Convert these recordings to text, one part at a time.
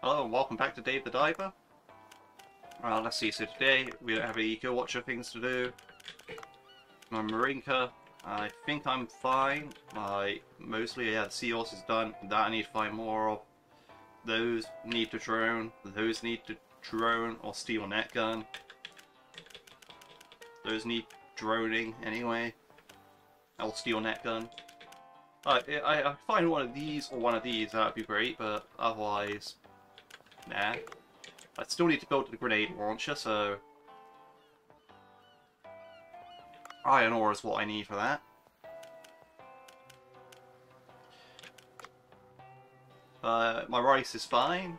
Hello and welcome back to Dave the Diver. Let's see, so today we don't have any Eco Watcher things to do. My Marinka, I think I'm fine. Mostly, the sea horse is done. That I need to find more of. Those need to drone. Those need to drone or steel net gun. Those need droning anyway. Or steel net gun. I find one of these or one of these, that'd be great, but otherwise, nah. I still need to build the grenade launcher, so iron ore is what I need for that. My rice is fine.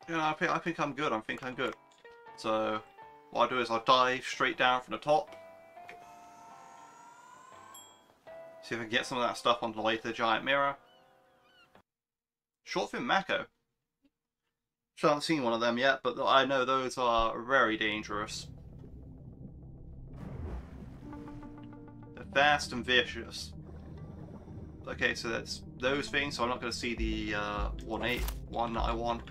Yeah, I think I'm good. I think I'm good. So what I'll do is I'll dive straight down from the top. See if I can get some of that stuff onto the way to the giant mirror. Shortfin Mako. I haven't seen one of them yet, but I know those are very dangerous. They're fast and vicious. Okay, so that's those things, so I'm not going to see the 1-8 one that I want.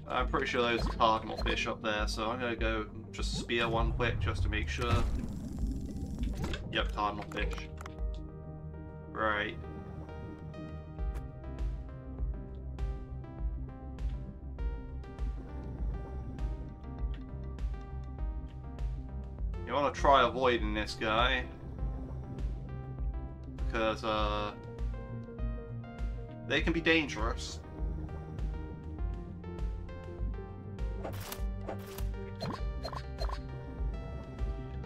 I'm pretty sure those are cardinal fish up there, so I'm going to go just spear one quick just to make sure. Yep, cardinal fish. Right. You want to try avoiding this guy, because they can be dangerous.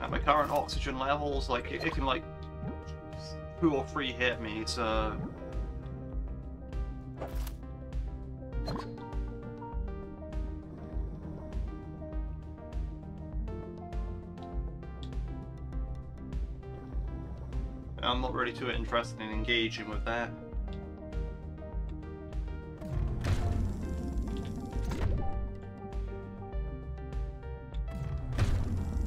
At my current oxygen levels, like it can like 2 or 3 hit me, so I'm not really too interested in engaging with that.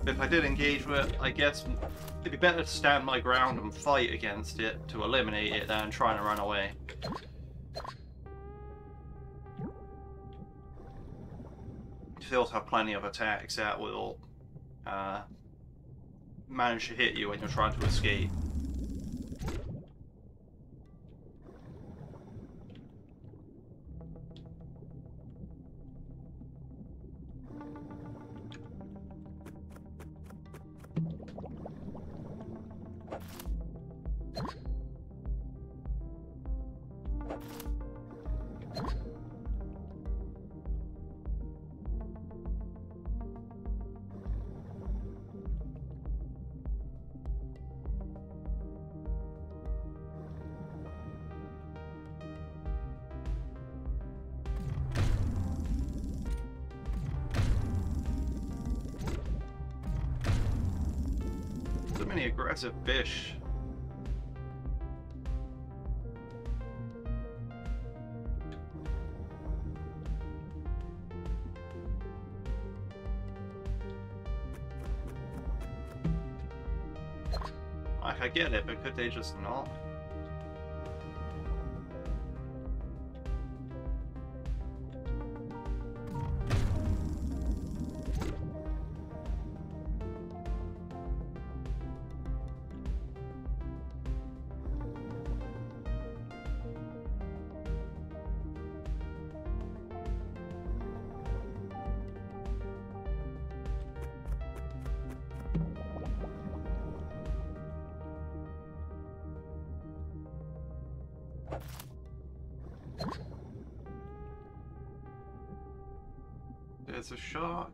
If I did engage with it, I guess it'd be better to stand my ground and fight against it to eliminate it than trying to run away. They also have plenty of attacks that will manage to hit you when you're trying to escape. So many aggressive fish. Like, I get it, but could they just not? There's a shark.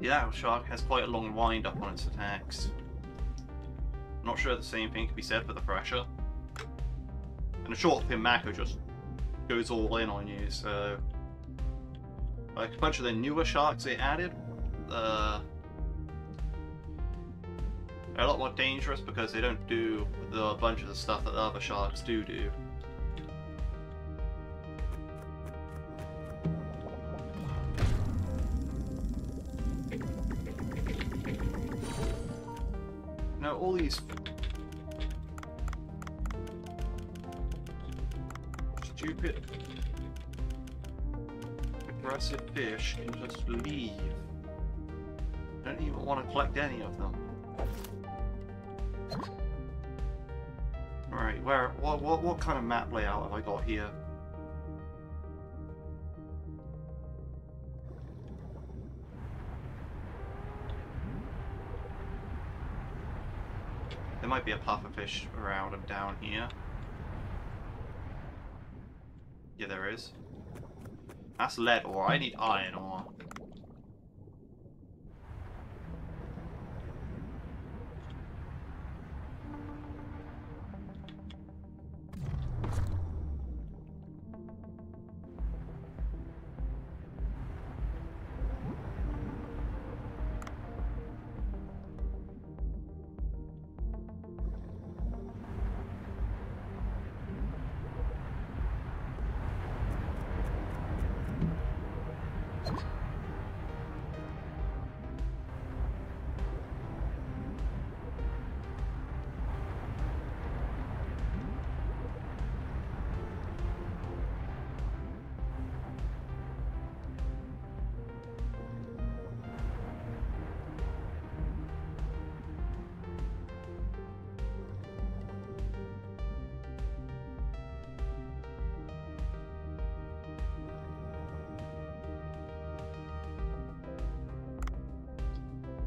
Yeah, the shark has quite a long wind up on its attacks. I'm not sure the same thing can be said for the fresher. And the short fin mako just goes all in on you, so like a bunch of the newer sharks they added, they're a lot more dangerous because they don't do a bunch of the stuff that the other sharks do. Now all these stupid aggressive fish can just leave. I don't even want to collect any of them. Alright, what kind of map layout have I got here? There might be a pufferfish around and down here. Yeah, there is. That's lead ore. I need iron ore.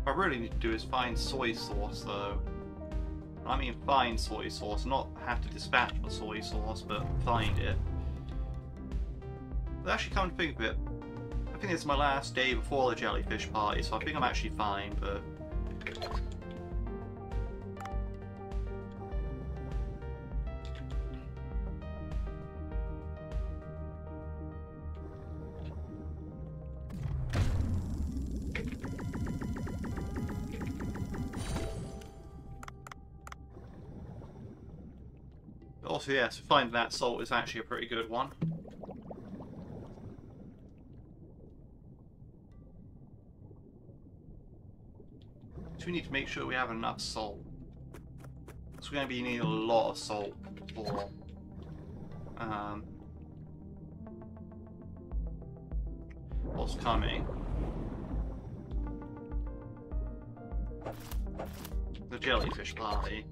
What I really need to do is find soy sauce, though. I mean find soy sauce, not have to dispatch the soy sauce, but find it. But actually, come to think of it, I think it's my last day before the jellyfish party, so I think I'm actually fine, but... Also, yes, finding that salt is actually a pretty good one. So we need to make sure we have enough salt. So we're going to be needing a lot of salt for what's coming. The jellyfish party.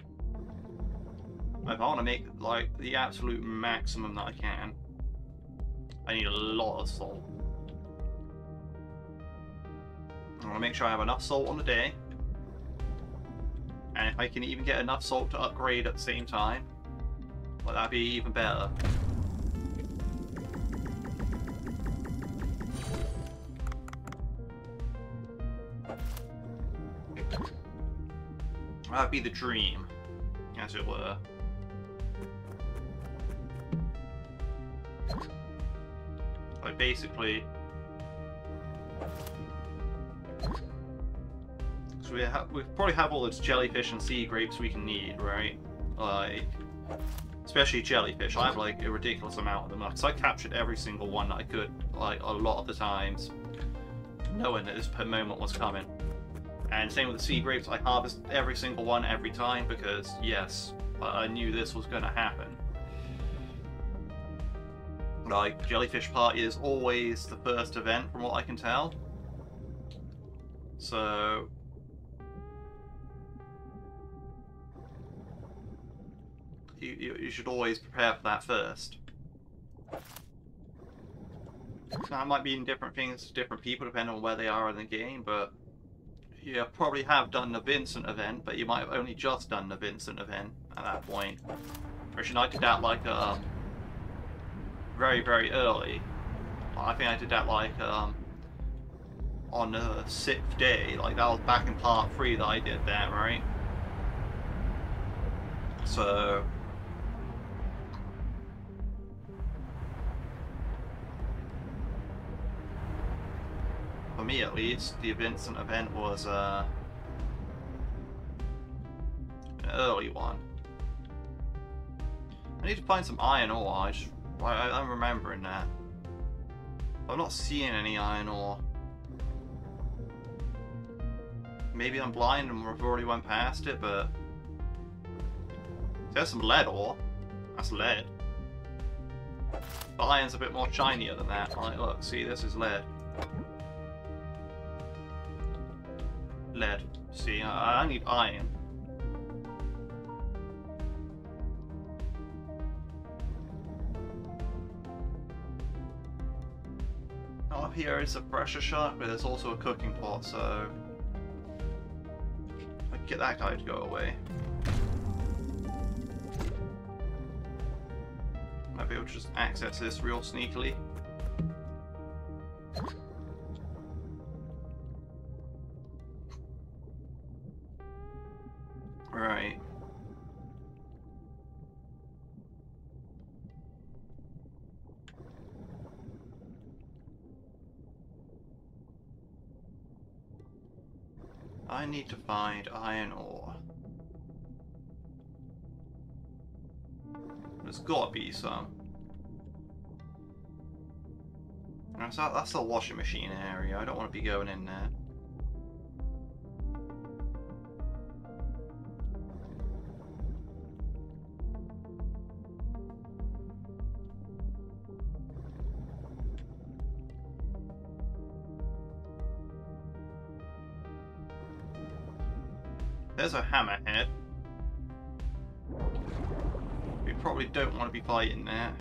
If I want to make like the absolute maximum that I can, I need a lot of salt. I want to make sure I have enough salt on the day, and if I can even get enough salt to upgrade at the same time, well, that'd be even better. That'd be the dream, as it were. Like basically, so we probably have all those jellyfish and sea grapes we can need, right? Like, especially jellyfish. I have like a ridiculous amount of them. Because I captured every single one that I could, like a lot of the times, knowing that this moment was coming. And same with the sea grapes. I harvest every single one every time because yes, I knew this was going to happen. Like, Jellyfish Party is always the first event from what I can tell. So... You should always prepare for that first. Now, it might mean different things to different people depending on where they are in the game, but you probably have done the Vincent event, but you might have only just done the Vincent event at that point. Actually, I did that like very, very early. I think I did that like on the 6th day. Like, that was back in part 3 that I did that, right? So... for me at least, the Vincent event was an early one. I need to find some iron ore. I'm remembering that. I'm not seeing any iron ore. Maybe I'm blind and we've already went past it, but there's some lead ore. That's lead. But iron's a bit more shinier than that. Like, look, see, this is lead. Lead. See, I need iron. Up here is a pressure shot, but there's also a cooking pot, so I can get that guy to go away. Might be able to just access this real sneakily. Right. I need to find iron ore. There's gotta be some. That's the washing machine area. I don't want to be going in there. There's a hammerhead. We probably don't want to be fighting there.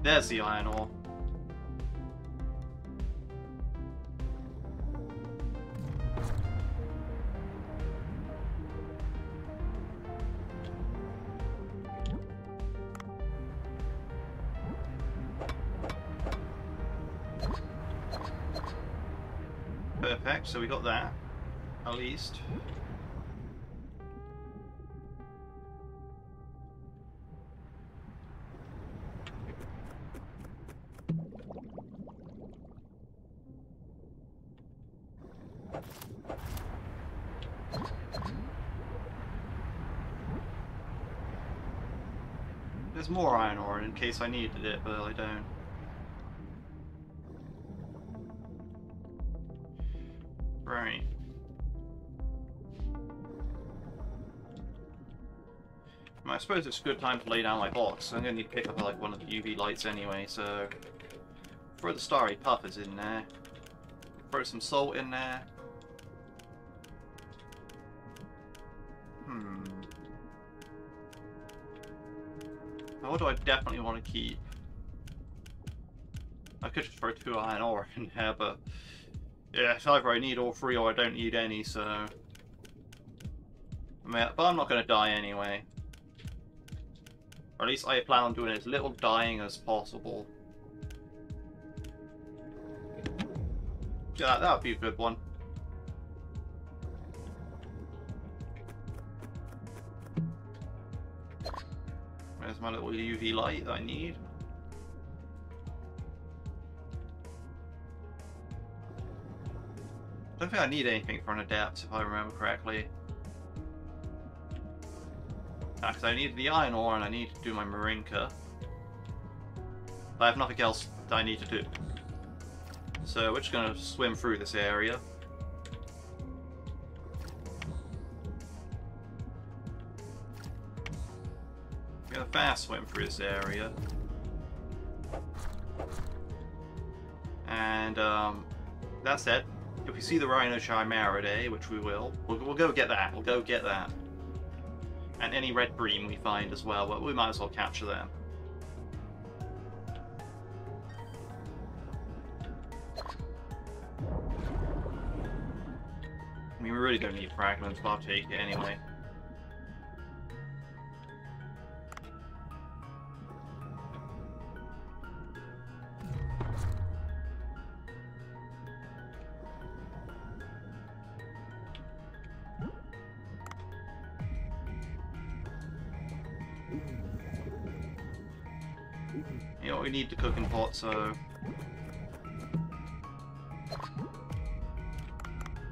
There's the iron ore. Perfect, so we got that, at least. There's more iron ore in case I needed it, but I don't. Right. I suppose it's a good time to lay down my box. I'm going to need to pick up like one of the UV lights anyway, so throw the starry puffers in there. Throw some salt in there. What do I definitely want to keep? I could just throw 2 iron ore in there, but yeah, it's either I need all 3 or I don't need any, so I mean, but I'm not going to die anyway. Or at least I plan on doing as little dying as possible. Yeah, that would be a good one. There's my little UV light that I need. I don't think I need anything for an adept, if I remember correctly. Because I need the iron ore and I need to do my Marinka. I have nothing else that I need to do. So we're just going to swim through this area. We're going to fast swim through this area. And that said, if we we see the Rhino Chimeridae, which we will, we'll go get that. We'll go get that. And any red bream we find as well, but we might as well capture them. I mean, we really don't need fragments, but I'll take it anyway. You know, we need the cooking pot, so...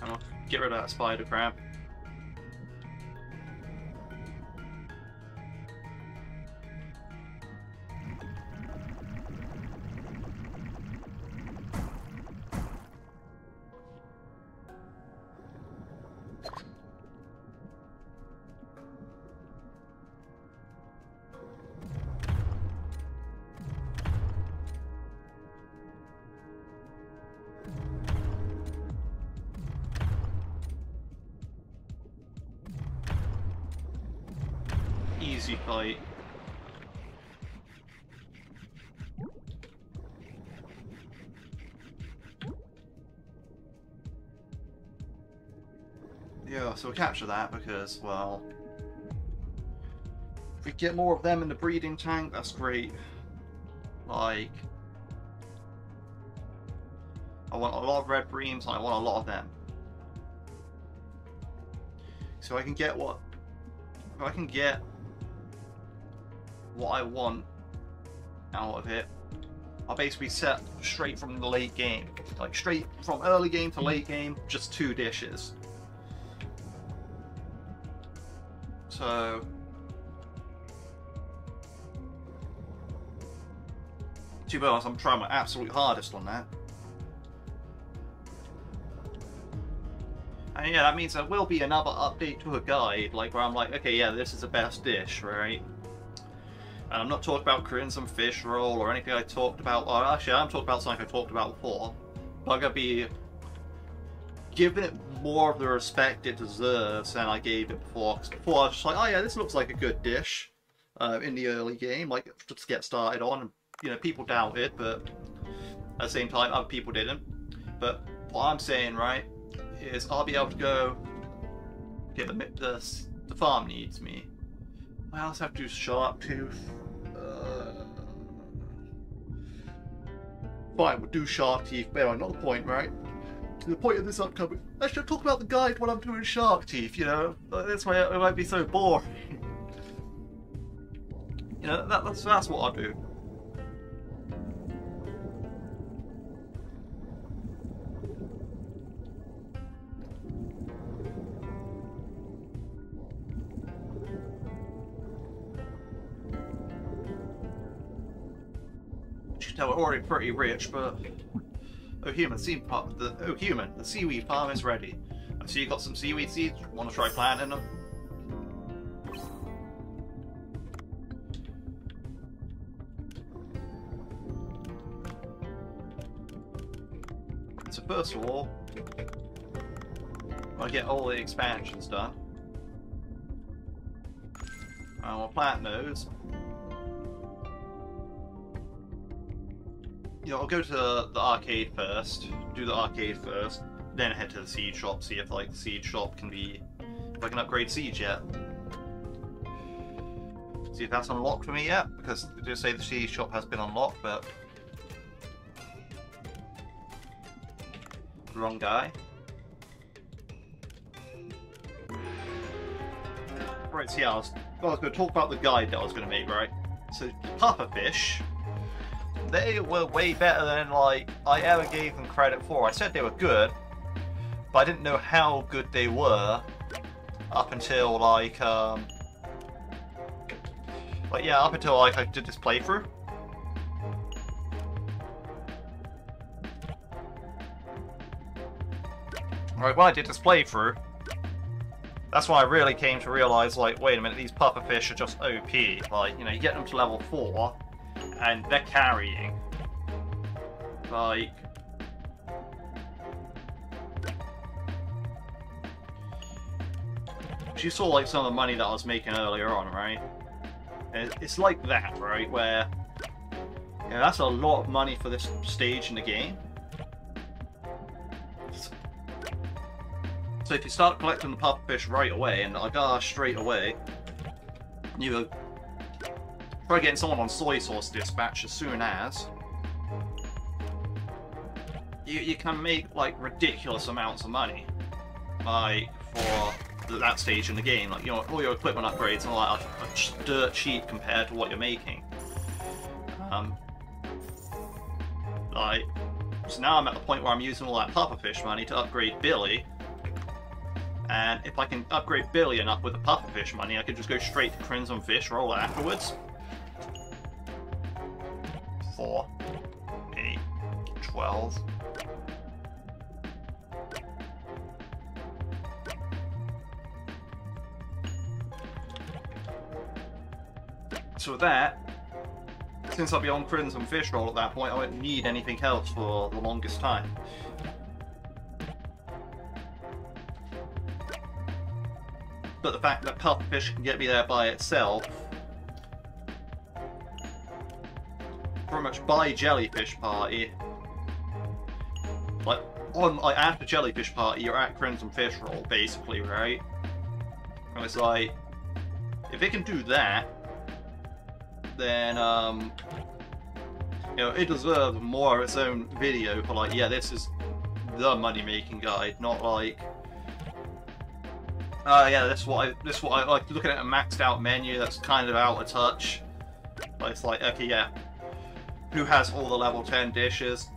And I'll get rid of that spider crab. Easy fight. Yeah, so we'll capture that because, well, if we get more of them in the breeding tank, that's great. Like, I want a lot of red breams and I want a lot of them. So I can get what I want out of it, I'll basically set straight from the late game. Like straight from early game to late game, just 2 dishes. So to be honest, I'm trying my absolute hardest on that. And yeah, that means there will be another update to a guide, like where I'm like, okay, yeah, this is the best dish, right? And I'm not talking about crimson fish roll or anything I talked about. Well, actually, I'm talking about something I talked about before. But I'm going to be giving it more of the respect it deserves than I gave it before. Because before I was just like, oh yeah, this looks like a good dish in the early game, like just to get started on. And, you know, people doubt it, but at the same time, other people didn't. But what I'm saying, right, is I'll be able to go get the farm needs me. I also have to do shark tooth. Fine, we'll do shark teeth, but anyway, not the point, right? The point of this upcoming... I should talk about the guide while I'm doing shark teeth, you know? This way it won't be so boring. You know, that's what I'll do. We're already pretty rich, but the seaweed farm is ready. I see you got some seaweed seeds. Want to try planting them? So first of all, I get all the expansions done. And we'll plant those. You know, I'll go to the arcade first, do the arcade first, then head to the seed shop, see if like the seed shop can be, if I can upgrade seeds yet. See if that's unlocked for me yet, because they do say the seed shop has been unlocked, but wrong guy. Right, so yeah, I was going to talk about the guide that I was going to make, right? So pufferfish. They were way better than like I ever gave them credit for. I said they were good, but I didn't know how good they were up until like up until like I did this playthrough. Right, when I did this playthrough, that's when I really came to realize, like, wait a minute, these pufferfish are just OP. Like, you know, you get them to level 4. And they're carrying. Like... you saw like some of the money that I was making earlier on, right? And it's like that, right? Where, you know, that's a lot of money for this stage in the game. So if you start collecting the pufferfish right away, and I got straight away, you try getting someone on soy sauce dispatch as soon as you can make like ridiculous amounts of money, like for that stage in the game. Like, you know, all your equipment upgrades and all that are just dirt cheap compared to what you're making. Like, so now I'm at the point where I'm using all that pufferfish money to upgrade Billy. And if I can upgrade Billy enough with the pufferfish money, I could just go straight to Crimson Fish roll afterwards. 4, 8, 12. So with that, since I'll be on Crimson Fish roll at that point, I won't need anything else for the longest time. But the fact that pufferfish can get me there by itself, pretty much by Jellyfish Party, like after Jellyfish Party, you're at Crimson Fish roll basically, right? And it's like, if it can do that, then you know, it deserves more of its own video for like, yeah, this is the money making guide, not like, yeah, this is what I like, looking at a maxed out menu that's kind of out of touch. But it's like, okay, yeah, who has all the level 10 dishes?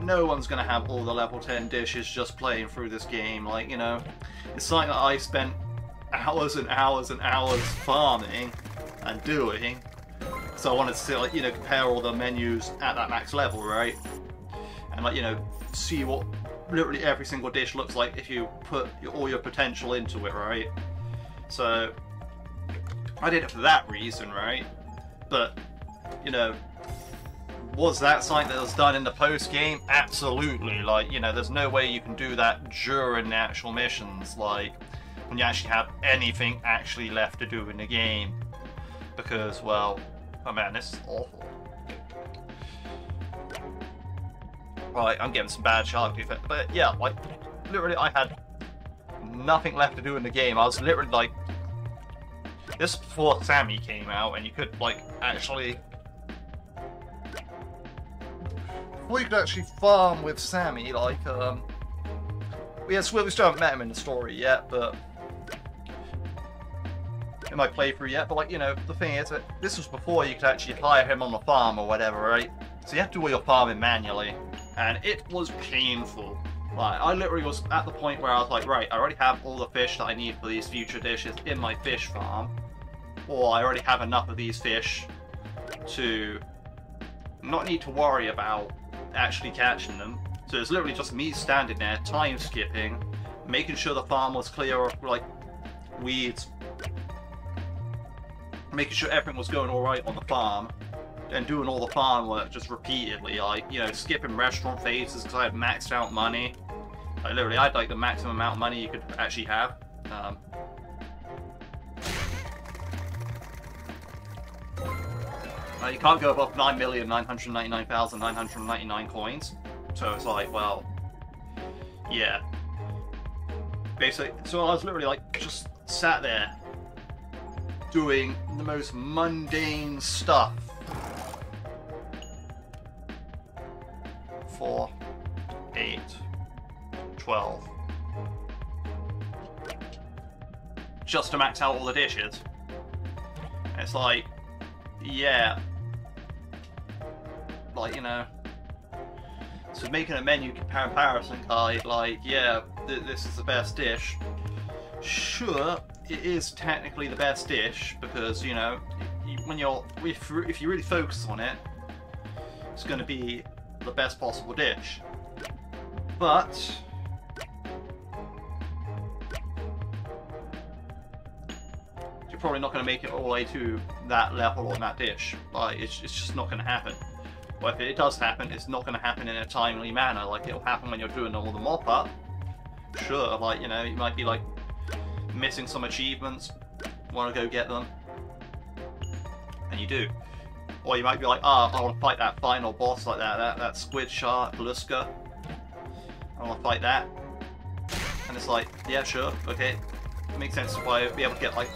No one's gonna have all the level 10 dishes just playing through this game. Like, you know, it's something that I spent hours and hours and hours farming and doing. So I wanted to see, like, you know, compare all the menus at that max level, right? And like, you know, see what literally every single dish looks like if you put all your potential into it, right? So I did it for that reason, right? But, you know, was that something that was done in the post game? Absolutely. Like, you know, there's no way you can do that during the actual missions, like when you actually have anything actually left to do in the game, because, well, oh man, this is awful. Right, I'm getting some bad shark defense, but yeah, like, literally I had nothing left to do in the game. I was literally like, this before Sammy came out, and you could, like, actually, before you could actually farm with Sammy, like, we still haven't met him in the story yet, but in my playthrough yet, but like, you know, the thing is that this was before you could actually hire him on the farm or whatever, right? So you have to do all your farming manually. And it was painful. Like, I literally was at the point where I was like, right, I already have all the fish that I need for these future dishes in my fish farm. Or I already have enough of these fish to not need to worry about actually catching them. So it's literally just me standing there, time skipping, making sure the farm was clear of, like, weeds, making sure everything was going alright on the farm, and doing all the farm work just repeatedly, like, you know, skipping restaurant phases because I had maxed out money. Like, literally, I had like the maximum amount of money you could actually have. You can't go above 9,999,999 coins. So it's like, well, yeah. Basically, so I was literally like, just sat there doing the most mundane stuff. 4, 8, 12. Just to max out all the dishes. And it's like, yeah. Like, you know. So making a menu comparison guide, like, yeah, this is the best dish. Sure, it is technically the best dish, because, you know, when if you really focus on it, it's going to be the best possible dish. But you're probably not going to make it all the way to that level on that dish. Like, it's just not going to happen. Or if it does happen, it's not going to happen in a timely manner. Like, it'll happen when you're doing all the mop up. Sure, like, you know, you might be like missing some achievements, want to go get them, and you do. Or you might be like, ah, I want to fight that final boss like that squid shark, Luska. I want to fight that. And it's like, yeah, sure, okay. It makes sense to be able to get like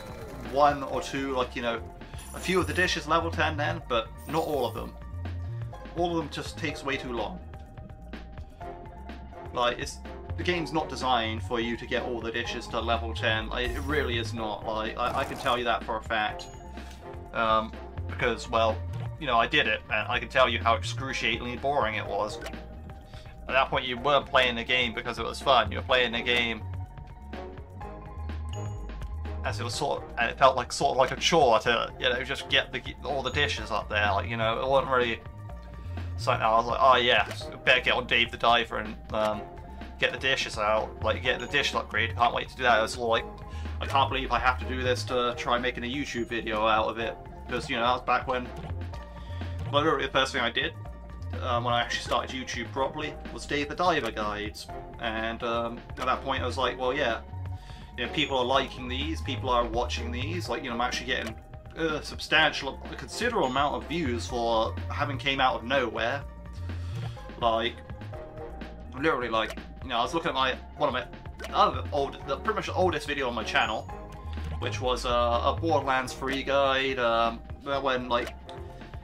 one or two, like, you know, a few of the dishes level 10 then, but not all of them. All of them just takes way too long. Like, the game's not designed for you to get all the dishes to level 10. Like, it really is not. Like, I can tell you that for a fact. Because, well, you know, I did it, and I can tell you how excruciatingly boring it was. At that point, you weren't playing the game because it was fun. You were playing the game as it was and it felt like sort of like a chore to, you know, just get all the dishes up there. Like, you know, it wasn't really something I was like, oh yeah, better get on Dave the Diver and get the dishes out, like get the dishes upgrade. Can't wait to do that. It was like, I can't believe I have to do this to try making a YouTube video out of it, because, you know, that was back when literally the first thing I did when I actually started YouTube properly was Dave the Diver guides, and at that point I was like, well, yeah, you know, people are liking these, people are watching these, like, you know, I'm actually getting a considerable amount of views for having came out of nowhere. Like, literally, like, you know, I was looking at one of my pretty much the oldest video on my channel, which was a Borderlands 3 guide, when, like,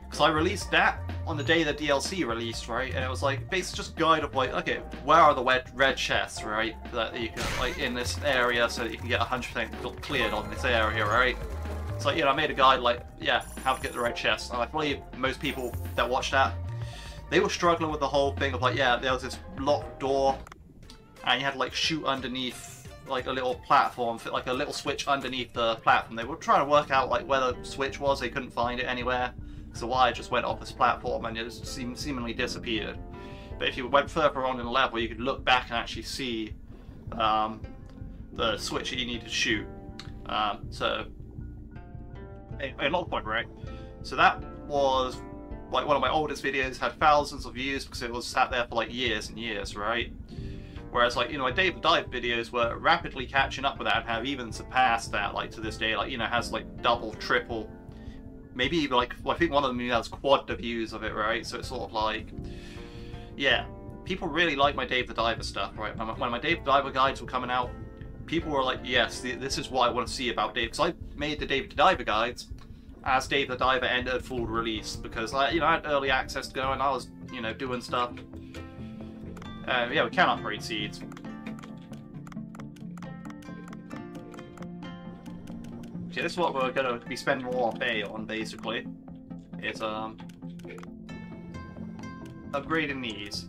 because I released that on the day the DLC released, right? And it was like basically just a guide of like, okay, where are the red chests, right? That you can, like, in this area, so that you can get 100% cleared on this area, right? So, you know, I made a guide like, yeah, how to get the red chests. And I believe most people that watched that, they were struggling with the whole thing of like, yeah, there was this locked door, and you had to like shoot underneath like a little platform, like a little switch underneath the platform. They were trying to work out like where the switch was. They couldn't find it anywhere. So wire just went off this platform and it just seemingly disappeared. But if you went further on in the level, you could look back and actually see the switch that you needed to shoot. So, anyway, another point, right? So that was like one of my oldest videos, had thousands of views because it was sat there for like years and years, right? Whereas, like, you know, my Dave the Dive videos were rapidly catching up with that and have even surpassed that, like, to this day. Like, you know, has like double, triple, maybe even like, well, I think one of them has quad the views of it, right? So it's sort of like, yeah, people really like my Dave the Diver stuff, right? When my Dave the Diver guides were coming out, people were like, yes, this is what I want to see about Dave. Because I made the Dave the Diver guides as Dave the Diver entered full release, because you know, I had early access to go and I was, you know, doing stuff. Yeah, we can upgrade seeds. So this is what we're going to be spending all our pay on, basically. Is upgrading these.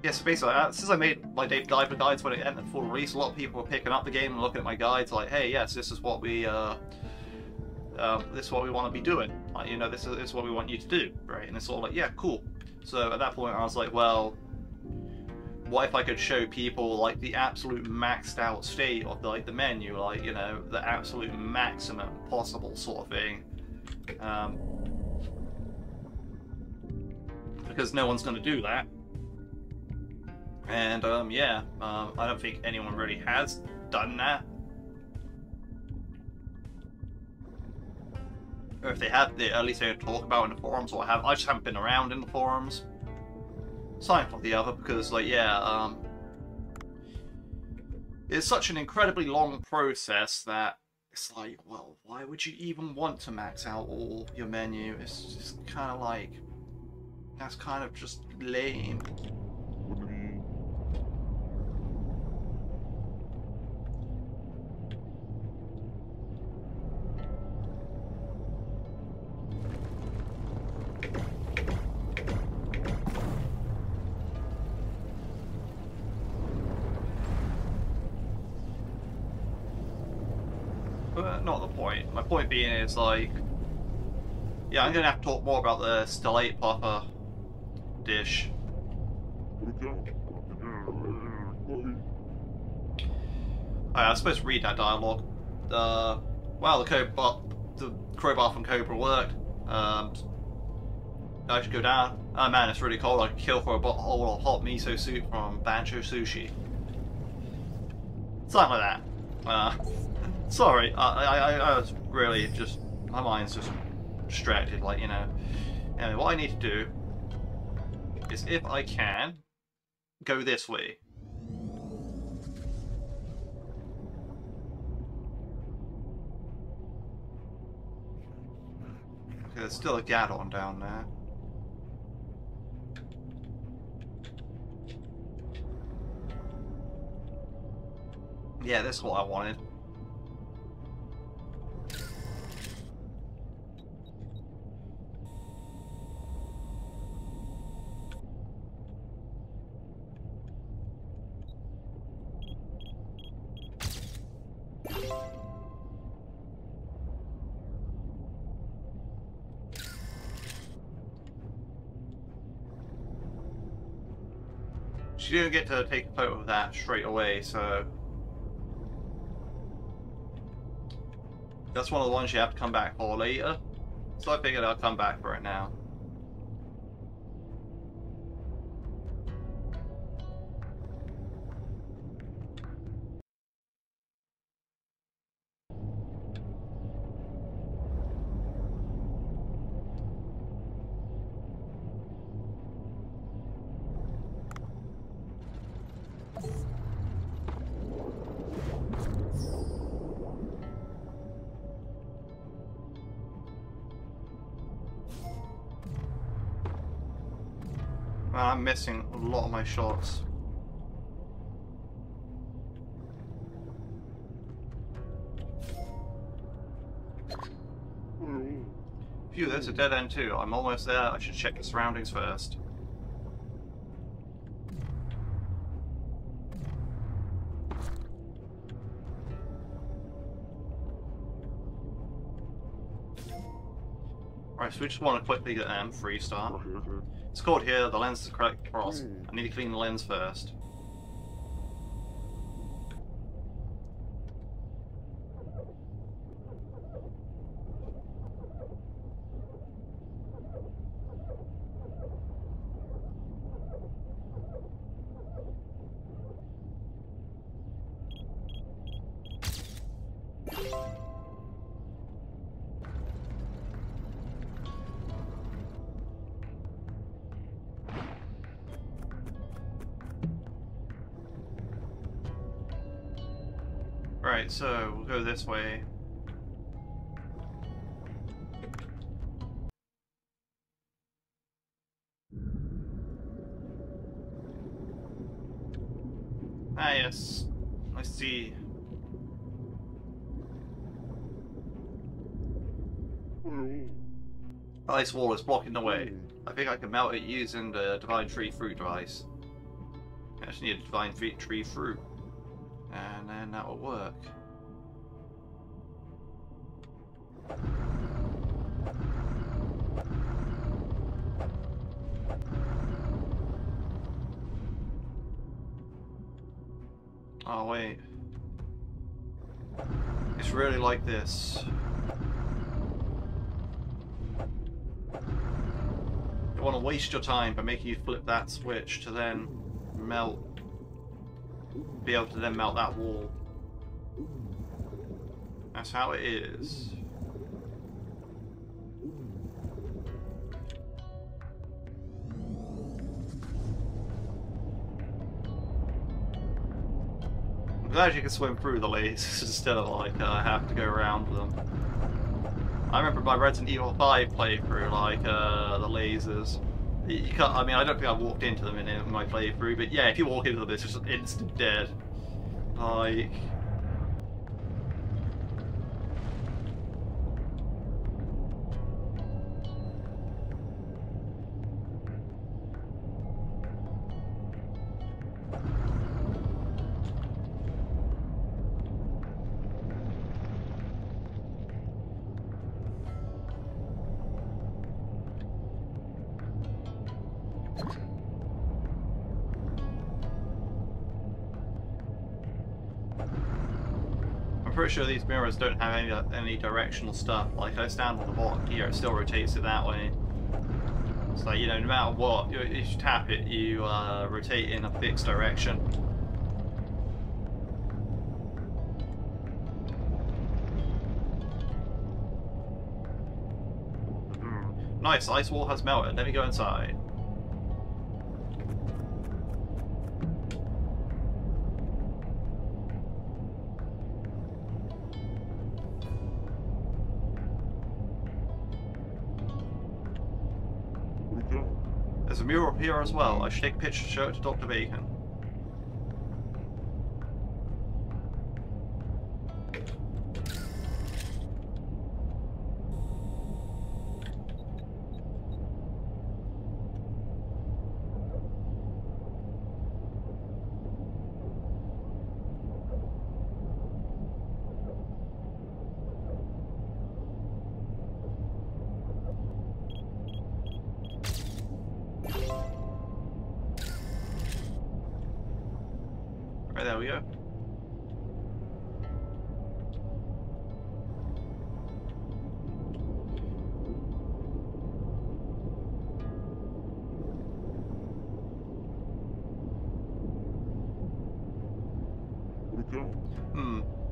Yeah, so basically, since I made my Dave the Diver guides when it entered full release, a lot of people were picking up the game and looking at my guides like, hey, yes, this is what we this is what we want to be doing. Like, you know, this is what we want you to do, right? And it's all like, yeah, cool. So at that point, I was like, well, what if I could show people like the absolute maxed out state of like the menu, like, you know, the absolute maximum possible sort of thing, because no one's going to do that. And yeah, I don't think anyone really has done that. Or if they have, at least they don't talk about it in the forums, or I just haven't been around in the forums. Something for the other, because, like, yeah, it's such an incredibly long process that it's like, well, why would you even want to max out all your menu? It's just kind of like, that's kind of just lame. But not the point. My point being is, like, yeah, I'm gonna have to talk more about the stellate popper dish. I was supposed to read that dialogue. Well, the crowbar from Cobra worked. I should go down. Oh man, it's really cold. I could kill for a bowl of hot miso soup from Bancho Sushi. Something like that. Sorry, I was really just, my mind's just distracted, like, you know. Anyway, what I need to do is, if I can, go this way. Okay, there's still a Gadon down there. Yeah, this is what I wanted. She didn't get to take a photo of that straight away, so that's one of the ones you have to come back for later. So I figured I'll come back for it now. Man, I'm missing a lot of my shots. Phew, there's a dead end too. I'm almost there. I should check the surroundings first. Right, so we just want to quickly get them free start. It's called here, the lens is correct cross. I need to clean the lens first. Right, so we'll go this way. Ah yes, I see. Ice wall is blocking the way. I think I can melt it using the Divine Tree Fruit device. I just need a Divine Tree Fruit. And then that will work. Oh wait. It's really like this. You want to waste your time by making you flip that switch to then melt. Be able to then melt that wall. That's how it is. I'm glad you can swim through the lasers instead of like have to go around them. I remember my Resident Evil 5 playthrough, like the lasers. You can't, I mean, I don't think I walked into them in my playthrough, but yeah, if you walk into them, it's just instant dead. Like... I'm pretty sure these mirrors don't have any directional stuff. Like, I stand on the bottom here, it still rotates it that way. So, you know, no matter what, if you tap it, you rotate in a fixed direction. Nice, the ice wall has melted. Let me go inside. There's a mural here as well. I should take a picture to show it to Dr. Bacon. Right, there we go.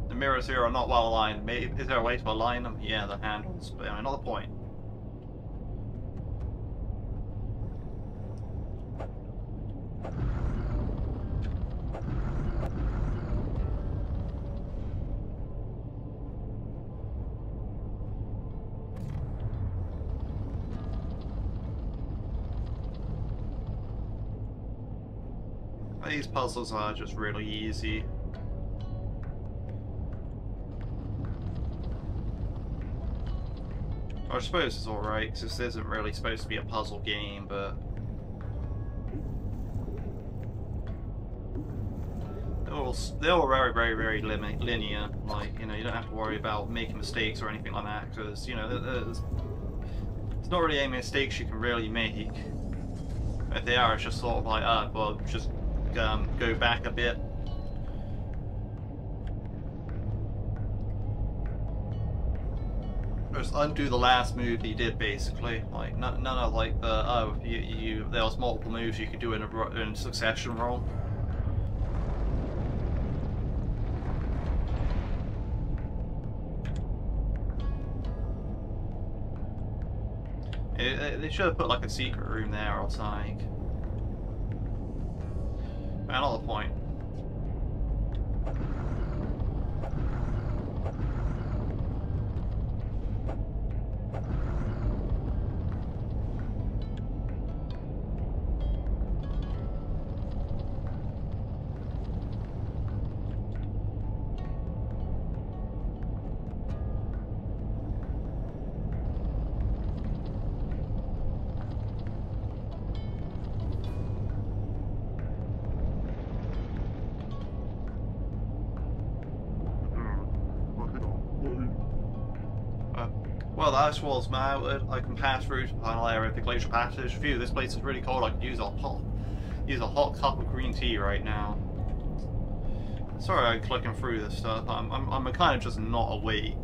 The mirrors here are not well aligned. Maybe, is there a way to align them? Yeah, the handles. But anyway, not the point. These puzzles are just really easy. I suppose it's alright, because this isn't really supposed to be a puzzle game, but... They're all very, very, very linear. Like, you know, you don't have to worry about making mistakes or anything like that, because, you know, there's not really any mistakes you can really make. If they are, it's just sort of like, well, just go back a bit. Just undo the last move that you did, basically. Like none of like the there was multiple moves you could do in a succession roll. They should have put like a secret room there or something. Another point. Well, the ice wall's melted. I can pass through to the final area of the glacial passage. Phew, this place is really cold. I could use a hot cup of green tea right now. Sorry, I'm clicking through this stuff. I'm kind of just not awake,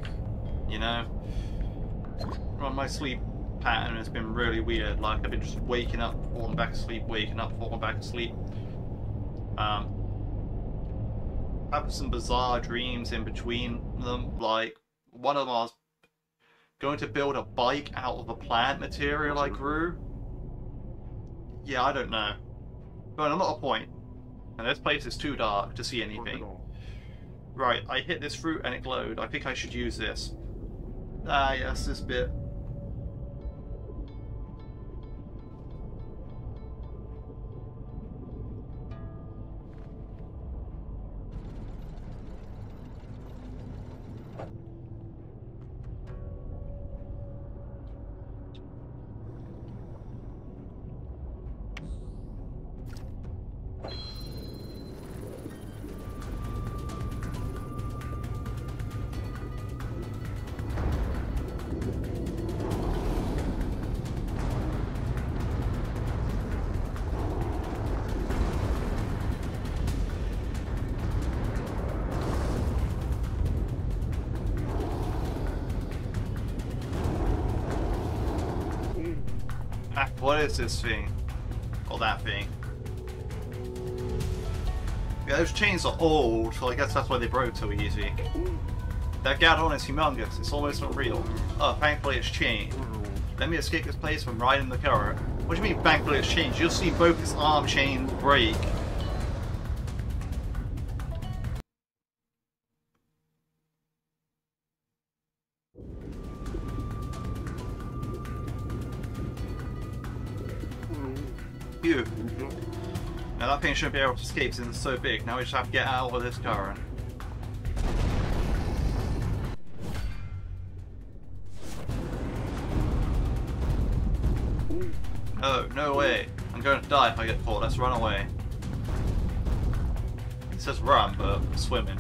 you know. Well, my sleep pattern has been really weird. Like I've been just waking up, falling back asleep, waking up, falling back asleep. Having some bizarre dreams in between them. Like one of them, I was going to build a bike out of the plant material I grew. Yeah, I don't know. But I'm not a point. And this place is too dark to see anything. Right, I hit this fruit and it glowed. I think I should use this. Ah, yes, this bit. What is this thing? Or that thing? Yeah, those chains are old, so I guess that's why they broke so easy. That gadon is humongous, it's almost not real. Oh, thankfully it's chained. Let me escape this place from riding the current. What do you mean bank bullet exchange? You'll see both his arm chains break. Phew. Now that thing shouldn't be able to escape since it's so big. Now we just have to get out of this current. Oh, no way. I'm going to die if I get caught. Let's run away. It says run, but I'm swimming.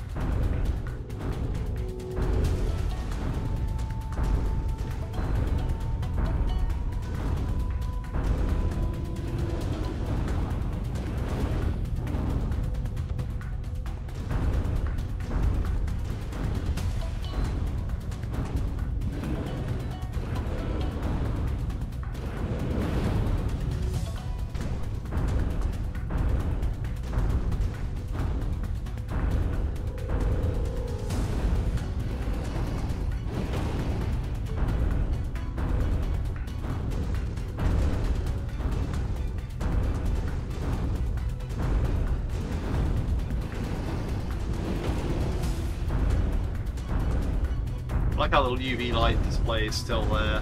I like how the UV light display is still there.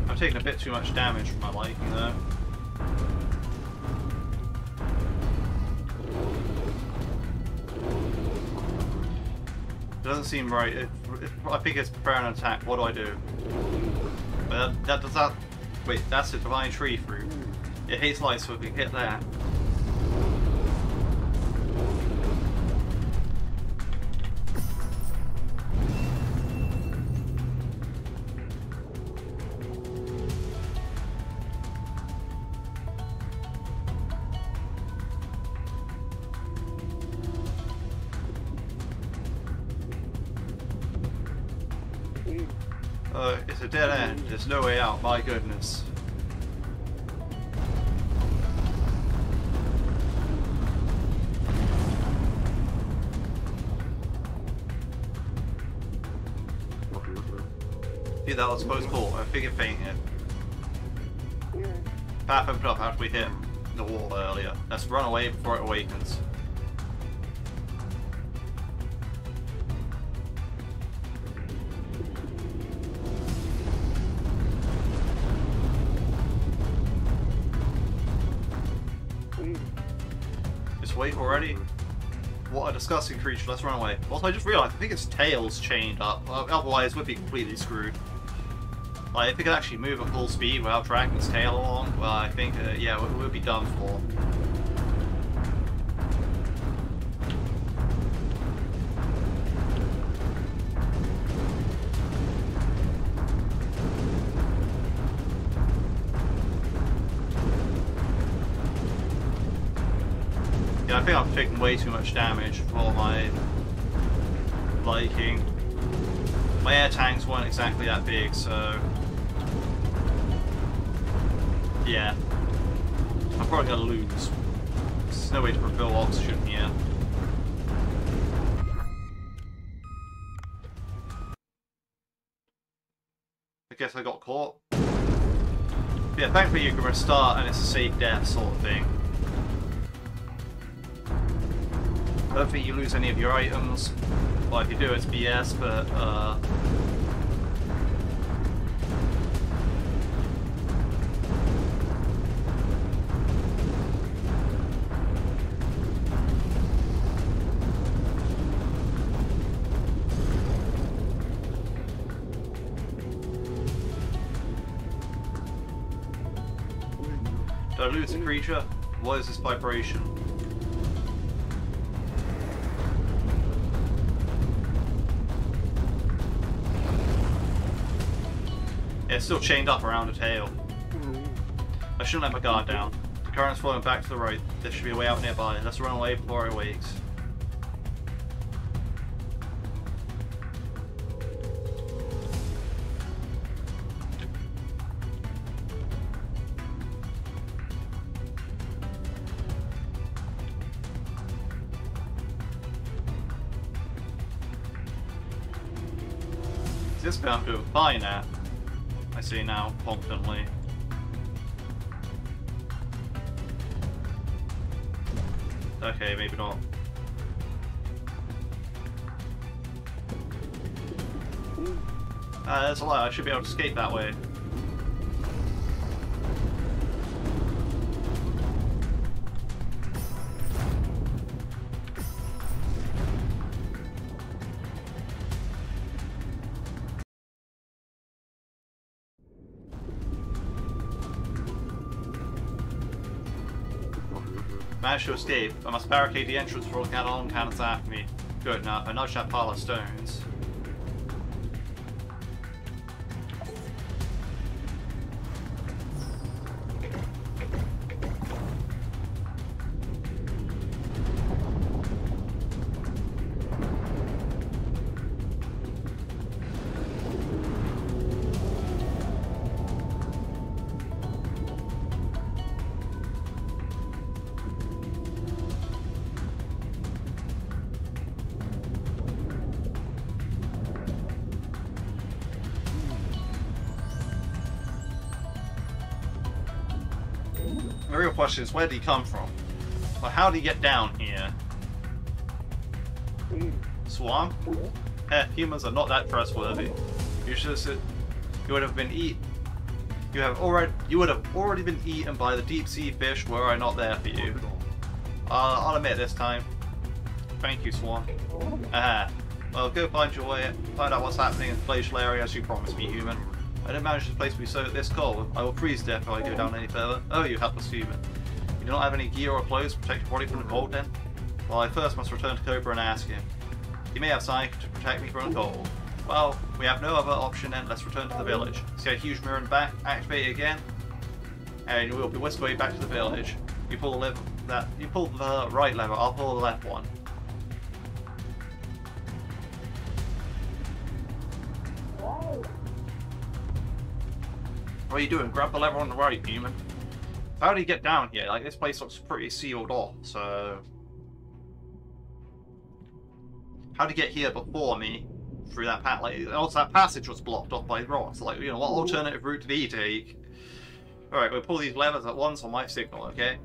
I've taken a bit too much damage for my liking though. It doesn't seem right. I think it's preparing an attack. What do I do? But that does that. Wait, that's a divine tree fruit. It hates light, so if we hit that. It's a dead end. There's no way out. My goodness. See, that was supposed to call. I figured fainted. Path opened up after we hit the wall earlier. Let's run away before it awakens. Wait already? What a disgusting creature, let's run away. Also, I just realised, I think its tail's chained up, otherwise we'd be completely screwed. Like, if it could actually move at full speed without dragging its tail along, well, I think, yeah, we'll be done for. I think I've taken way too much damage for my liking. My air tanks weren't exactly that big, so yeah, I'm probably gonna lose. There's no way to refill oxygen here. I guess I got caught. Yeah, thankfully you can restart and it's a safe death sort of thing. I don't think you lose any of your items. Well, if you do, it's BS, but did I lose a creature? What is this vibration? Yeah, it's still chained up around the tail. I shouldn't let my guard down. The current's flowing back to the right. There should be a way out nearby. Let's run away before it wakes. this bit I'm doing fine at. I see now, confidently. Okay, maybe not. That's a lie, I should be able to escape that way. Managed to escape. I must barricade the entrance before cannon cannons after me. Good enough. I nudged that pile of stones. The real question is, where did he come from? Well, how did he get down here? Swamp? Humans are not that trustworthy. You would have been You would have already been eaten by the deep sea fish were I not there for you. I'll admit this time. Thank you, Swan. Well, go find out what's happening in the glacial area as you promised me, human. I didn't manage to place me so this cold. I will freeze death if I go down any further. Oh, you helpless human. You do not have any gear or clothes to protect your body from the cold then? Well, I first must return to Cobra and ask him. He may have something to protect me from the cold. Well, we have no other option then. Let's return to the village. See a huge mirror in the back? Activate it again. And we'll be whisked away back to the village. You pull the right lever, I'll pull the left one. What are you doing? Grab the lever on the right, human. How do you get down here? Like, this place looks pretty sealed off, so... How do you get here before me? Through that path? Like, also that passage was blocked off by rocks. Like, you know, what alternative route did he take? Alright, we'll pull these levers at once on my signal, okay?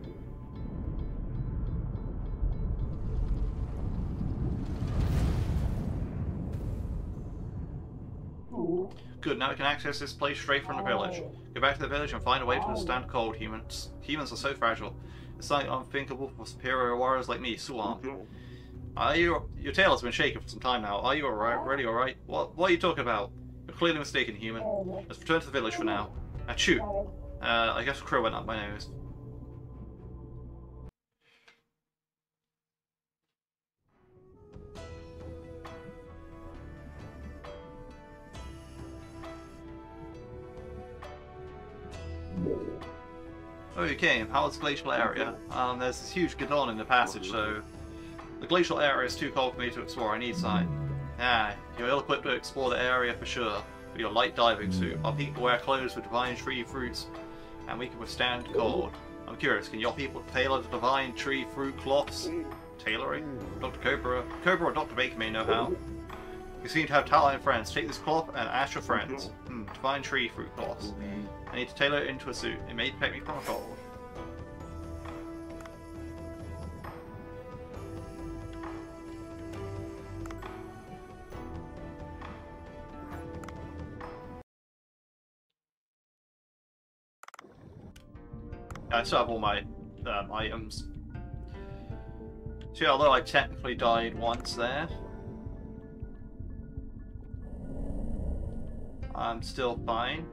Good, now we can access this place straight from the village. Go back to the village and find a way to withstand cold. Humans are so fragile. It's something unthinkable for superior warriors like me, Suan. Your tail has been shaking for some time now. Are you alright? Really alright? What are you talking about? You're clearly mistaken, human. Let's return to the village for now. Achoo! I guess a crow went up my nose. Oh, you came. How was the glacial area? There's this huge gadon in the passage, so... The glacial area is too cold for me to explore. I need sign. You're ill-equipped to explore the area for sure. With your light diving suit. Our people wear clothes with divine tree fruits, and we can withstand cold. I'm curious, can your people tailor the divine tree fruit cloths? Tailoring? Dr. Cobra or Dr. Baker may know how. You seem to have talent and friends. Take this cloth and ask your friends. Divine tree fruit cloths. I need to tailor it into a suit. It may protect me from cold. I still have all my items. See, although I technically died once there, I'm still fine.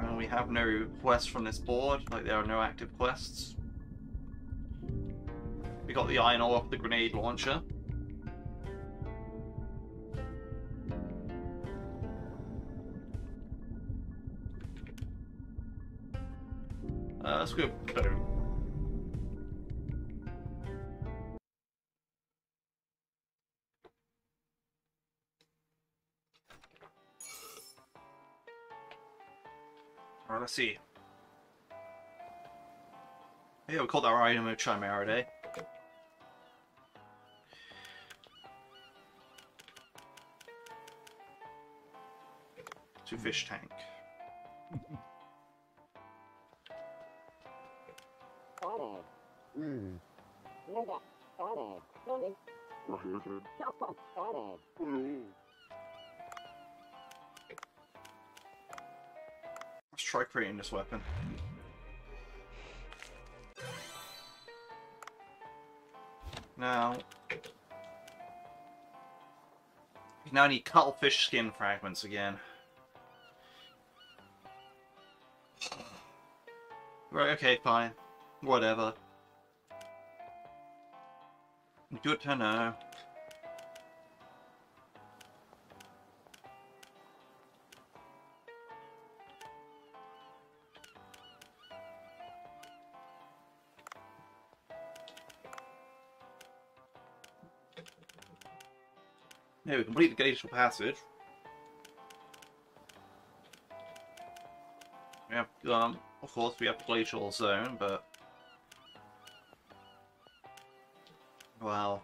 And we have no quests from this board, like there are no active quests. We got the iron ore off the grenade launcher. Let's go boom. Alright, let's see. Yeah, we called our item a Chimera Day. to fish tank. Let's try creating this weapon. Now, we now need cuttlefish skin fragments again. Right, okay, fine. Whatever. Good to know. Yeah, we complete the glacial passage. We have, of course, we have the glacial zone, but well,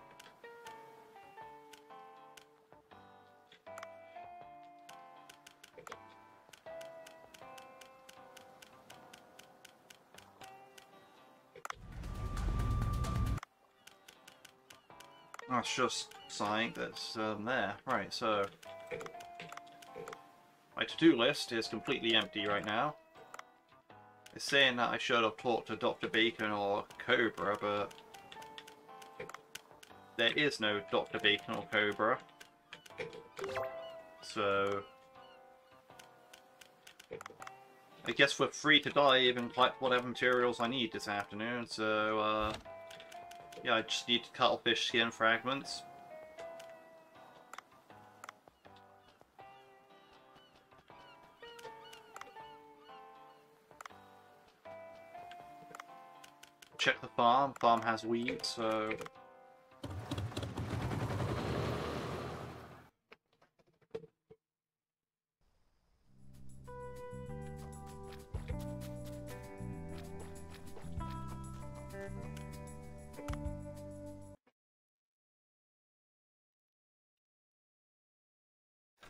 that's just something that's there. Right, so my to-do list is completely empty right now. It's saying that I should have talked to Dr. Bacon or Cobra, but there is no Dr. Bacon or Cobra. So I guess we're free to dive and collect whatever materials I need this afternoon, so yeah, I just need cuttlefish skin fragments. Check the farm. Farm has wheat, so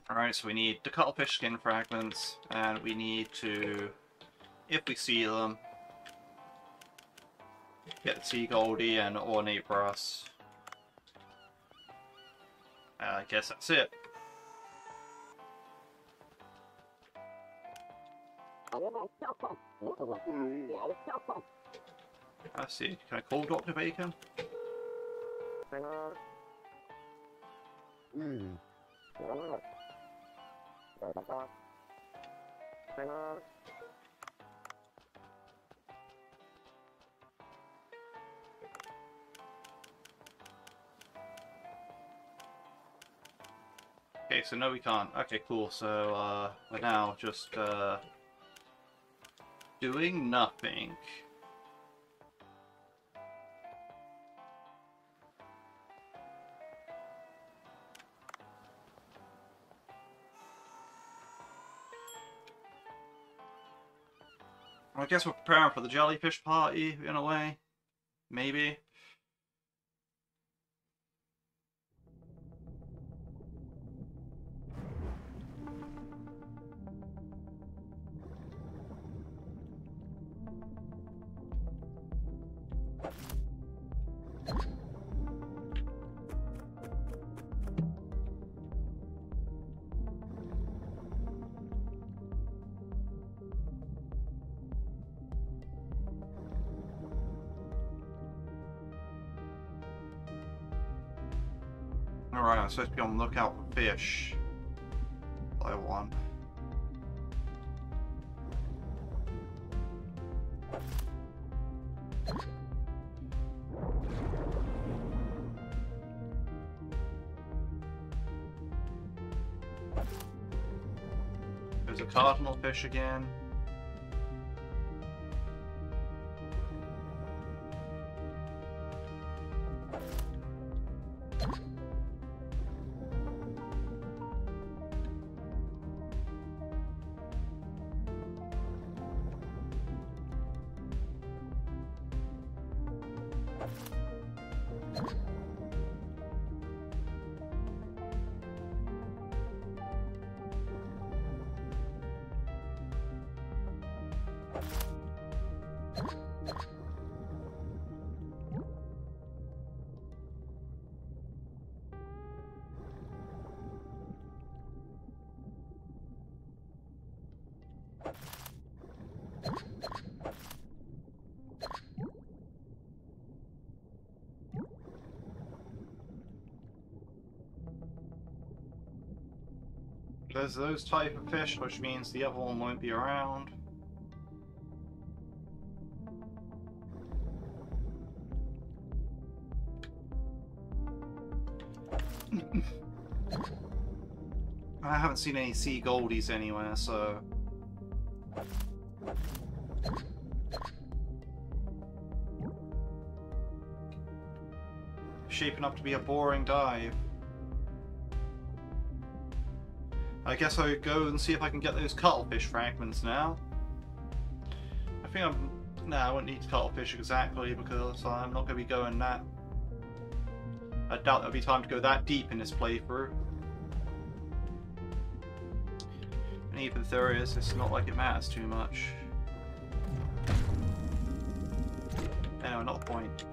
alright, so we need the cuttlefish skin fragments, and we need to, if we see them, get sea goldie and ornate brass. I guess that's it. I see. Can I call Dr. Bacon? Okay, so no we can't. Okay, cool. So we're now just doing nothing. I guess we're preparing for the jellyfish party in a way. Maybe. Alright, I'm supposed to be on the lookout for fish. I want. There's a cardinal fish again. There's those type of fish, which means the other one won't be around. I haven't seen any sea goldies anywhere, so... Shaping up to be a boring dive. I guess I would go and see if I can get those cuttlefish fragments now. I think I'm... No, I wouldn't need cuttlefish exactly because I'm not going to be going that... I doubt there'll be time to go that deep in this playthrough. And even if there is, it's not like it matters too much. Anyway, not the point.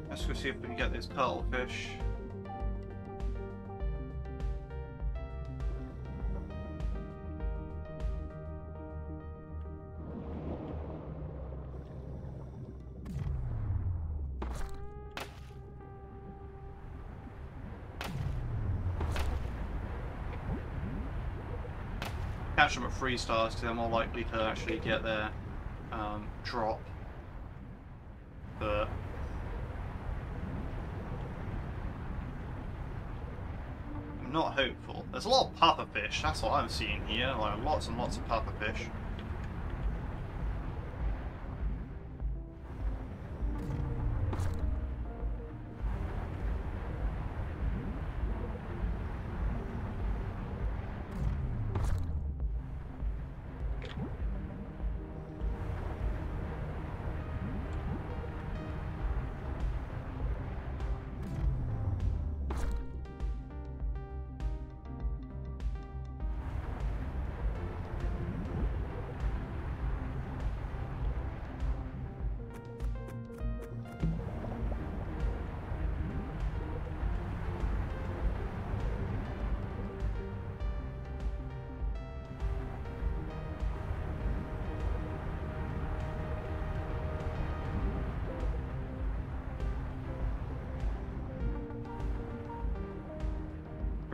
Let's go see if we can get those cuttlefish. Catch them at 3 stars because they're more likely to actually get their drop. But I'm not hopeful. There's a lot of pufferfish, that's what I'm seeing here, like lots and lots of pufferfish.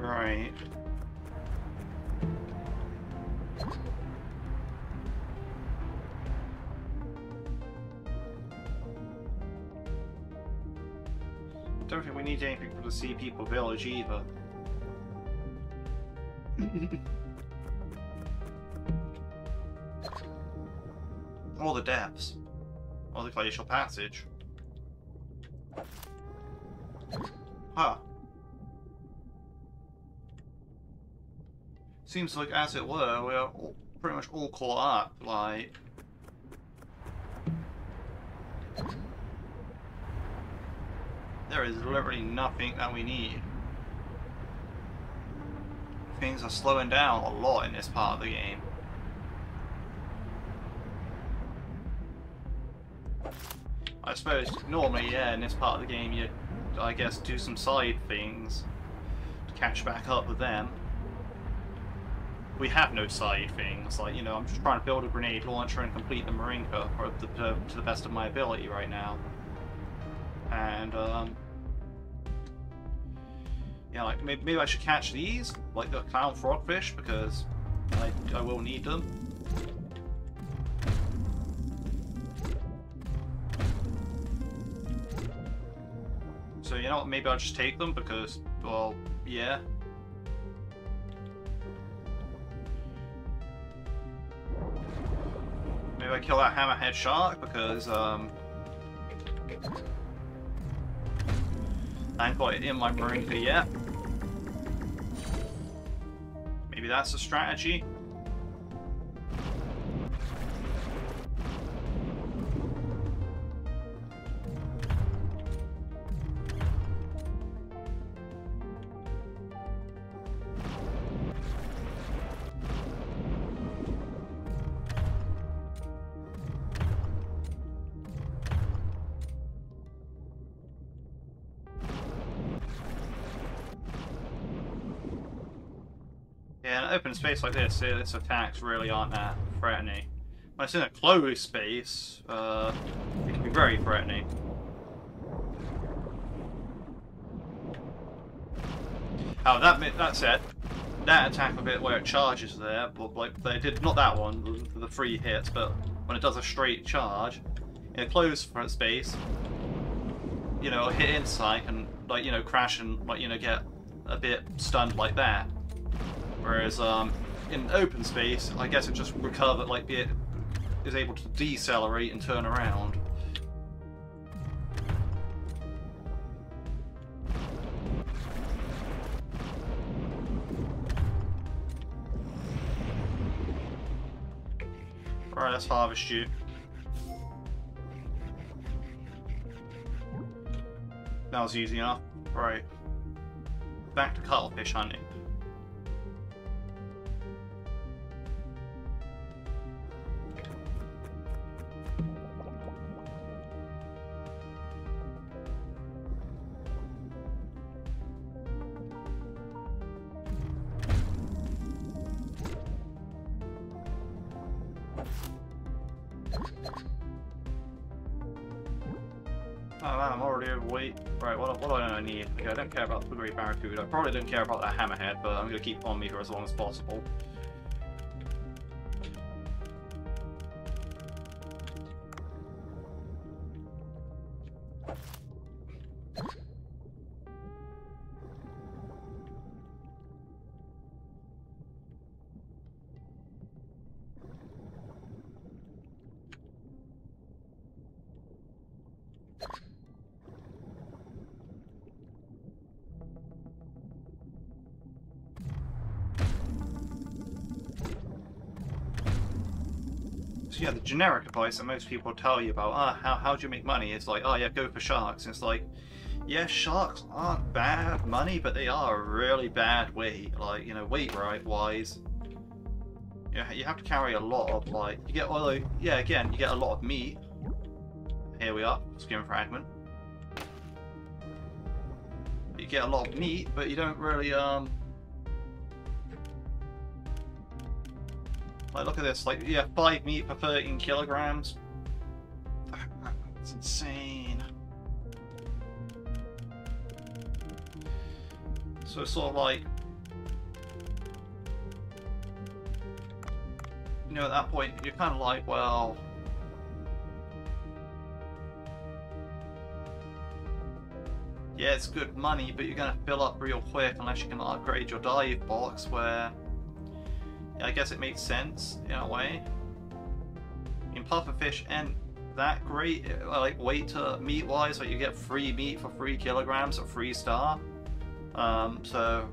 Right. Don't think we need anything from the Sea People Village either. Or the depths. Or the glacial passage. Huh. Seems like, as it were, we're all, pretty much all caught up, like... There is literally nothing that we need. Things are slowing down a lot in this part of the game. I suppose, normally, yeah, in this part of the game, you, I guess, do some side things to catch back up with them. We have no side things, like, you know, I'm just trying to build a grenade launcher and complete the Marinka to the best of my ability right now. And, yeah, like, maybe I should catch these, like the clown frogfish, because I will need them. So, you know what, maybe I'll just take them, because, well, yeah. Maybe I kill that hammerhead shark because I ain't got it in my Marinka yet. Maybe that's a strategy. Yeah, in an open space like this, its attacks really aren't that threatening. When it's in a closed space, it can be very threatening. Oh, that said, that attack of it where it charges there, but like they did not that one, the 3 hits, but when it does a straight charge in a closed space, you know, hit inside and like, you know, crash and like, you know, get a bit stunned like that. Whereas in open space, I guess it just recovered, like it is able to decelerate and turn around. Alright, let's harvest you. That was easy enough. Right. Back to cuttlefish hunting. Oh man, I'm already overweight. Right, what do I need? Okay, I don't care about the great barracuda. I probably don't care about that hammerhead, but I'm going to keep on me for as long as possible. So yeah, the generic advice that most people tell you about, how do you make money? It's like, oh yeah, go for sharks. And it's like, yeah, sharks aren't bad money, but they are a really bad weight. Like, you know, weight wise, yeah, you have to carry a lot of like, you get, although, yeah, again, you get a lot of meat. Here we are, skin fragment. You get a lot of meat, but you don't really like, look at this, like, yeah, 5 meat per 13 kilograms. That's insane. So it's sort of like, you know, at that point, you're kind of like, well, yeah, it's good money, but you're going to fill up real quick unless you can upgrade your dive box, where I guess it makes sense in a way. In pufferfish and that great, like weight to meat wise, like you get free meat for 3 kilograms at 3-star. So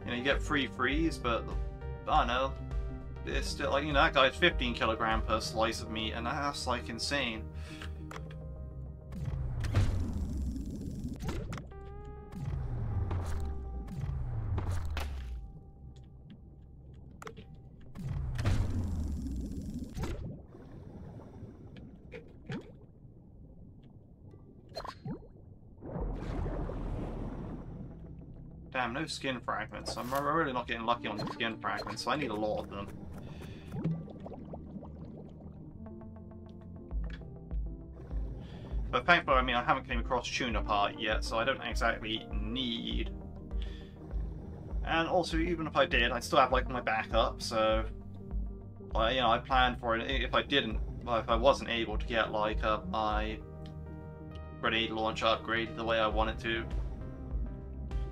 you know, you get free freeze, but I don't know. It's still like, you know, that guy's 15 kilograms per slice of meat, and that's like insane. Damn, no skin fragments. I'm really not getting lucky on the skin fragments, so I need a lot of them. But thankfully, I mean, I haven't came across tuna part yet, so I don't exactly need. And also, even if I did, I'd still have like my backup, so you know, I planned for it. If I wasn't able to get like my grenade launcher upgraded the way I wanted to,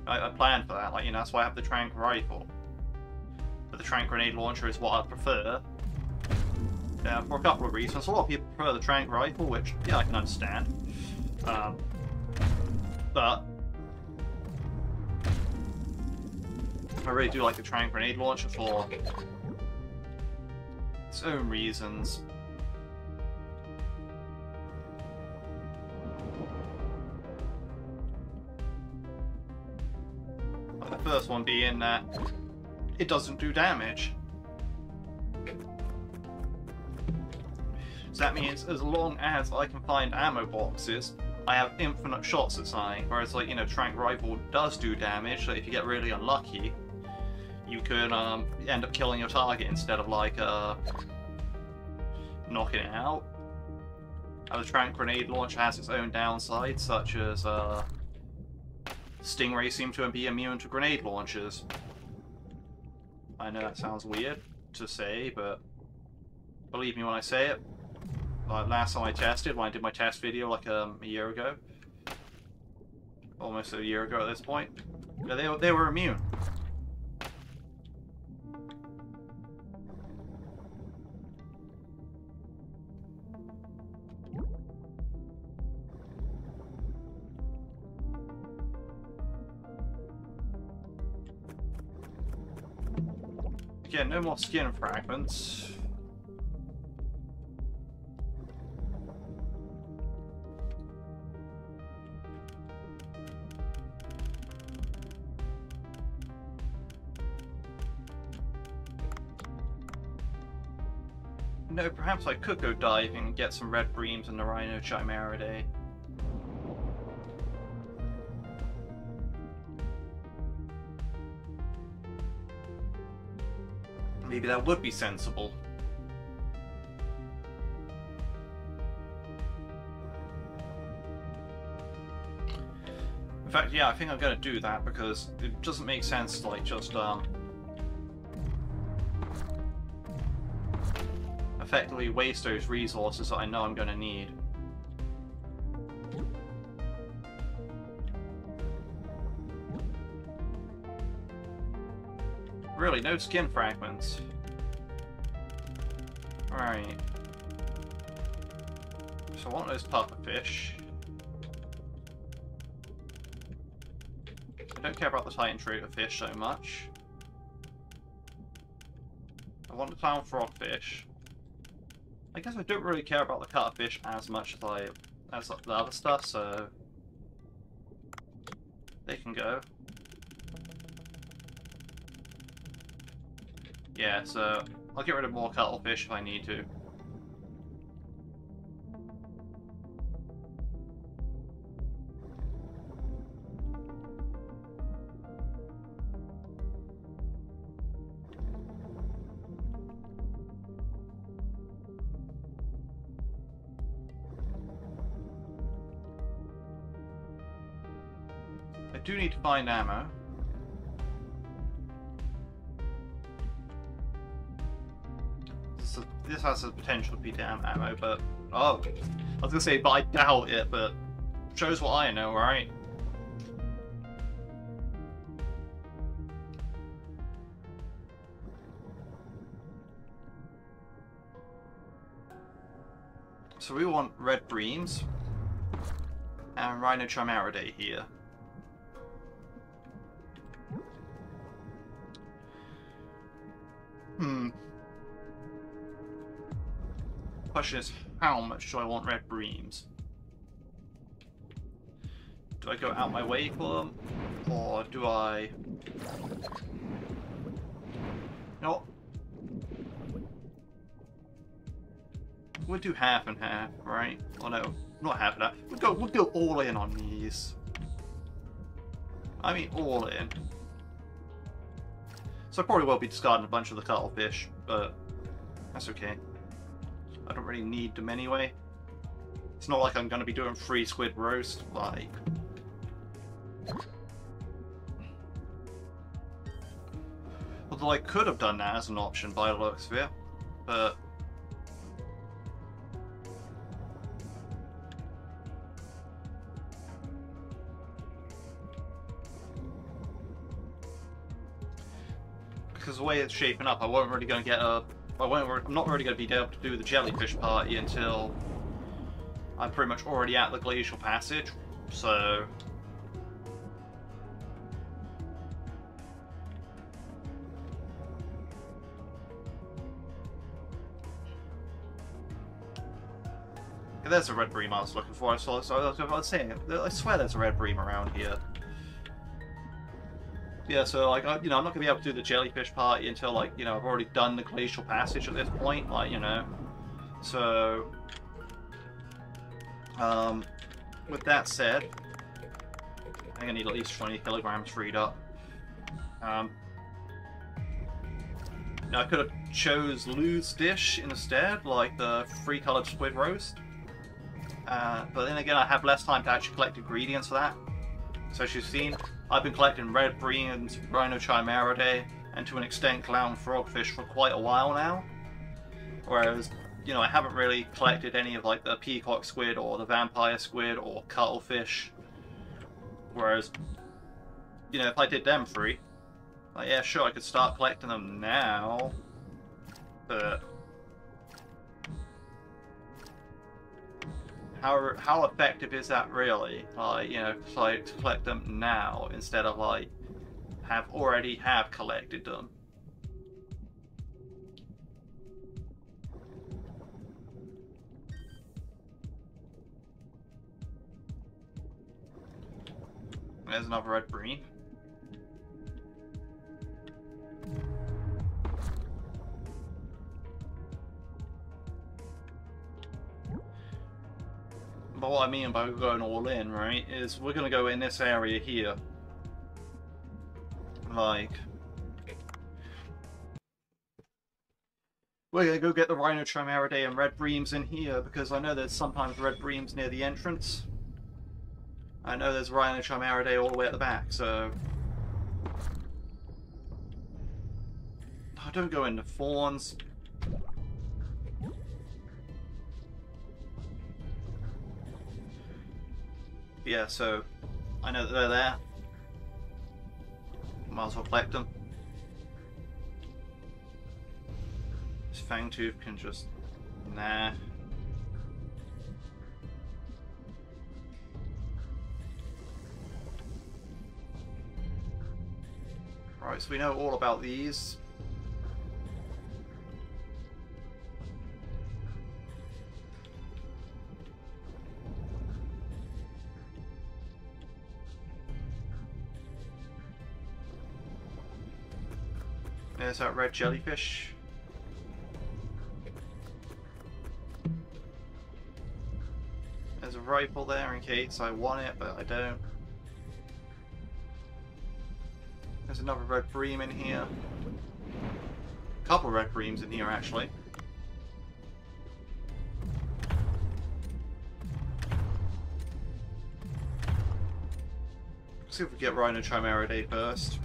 I planned for that. Like, you know, that's why I have the tranq rifle. But the tranq grenade launcher is what I prefer. Yeah, for a couple of reasons. A lot of people prefer the tranq rifle, which, yeah, I can understand. But I really do like the tranq grenade launcher for its own reasons. The first one being that it doesn't do damage. So that means as long as I can find ammo boxes, I have infinite shots at something. Whereas, like, you know, tranq rifle does do damage, so if you get really unlucky, you can end up killing your target instead of like knocking it out. The tranq grenade launcher has its own downsides, such as stingrays seem to be immune to grenade launchers. I know that sounds weird to say, but believe me when I say it. Like last time I tested, when I did my test video like a year ago, almost a year ago at this point, they were immune. Again, no more skin fragments. No, perhaps I could go diving and get some red breams in the Rhino Chimeridae. Maybe that would be sensible. In fact, yeah, I think I'm gonna do that because it doesn't make sense to like just effectively waste those resources that I know I'm gonna need. Really, no skin fragments. Right. So I want those pufferfish. I don't care about the Titan triggerfish so much. I want the clown frogfish. I guess I don't really care about the cuttlefish as much as the other stuff, so they can go. Yeah, so I'll get rid of more cuttlefish if I need to. I do need to find ammo. This has the potential to be damn ammo, but oh, I was gonna say, but I doubt it. But shows what I know, right? So we want red breams and Rhino Chimeridae here. Question is, how much do I want red breams? Do I go out my way for them? Or do I... No. We'll do half and half, right? Oh no, not half and half. We'll go all in on these. I mean all in. So I probably will be discarding a bunch of the cuttlefish, but that's okay. I don't really need them anyway. It's not like I'm going to be doing free squid roast, like... Although I could have done that as an option by the looks of it, but... Because the way it's shaping up, I wasn't really going to get a... I'm not really going to be able to do the jellyfish party until I'm pretty much already at the glacial passage, so... There's a red bream I was looking for, so I was saying, I swear there's a red bream around here. Yeah, so like, I'm not gonna be able to do the jellyfish party until like, I've already done the glacial passage at this point, like, So, with that said, I'm gonna need at least 20 kilograms freed up. You know, I could have chose Lou's dish instead, like the 3-coloured squid roast. But then again, I have less time to actually collect ingredients for that. So as you've seen, I've been collecting red breams, rhino chimeridae, and to an extent clown frogfish for quite a while now. Whereas, you know, I haven't really collected any of like the peacock squid or the vampire squid or cuttlefish. Whereas, you know, if I did them free, like, yeah, sure, I could start collecting them now, but how effective is that really? Like, you know, like to collect them now instead of like already have collected them. There's another red bream. But what I mean by going all in, right, is we're going to go in this area here. Like, we're going to go get the rhino chimeridae and red breams in here, because I know there's sometimes red breams near the entrance. I know there's rhino chimeridae all the way at the back, so... Oh, don't go into fawns. Yeah, so I know that they're there. Might as well collect them. This fangtooth can just... nah. Right, so we know all about these. There's that red jellyfish. There's a rifle there in case I want it, but I don't. There's another red bream in here. A couple of red breams in here, actually. Let's see if we get rhino chimeridae first.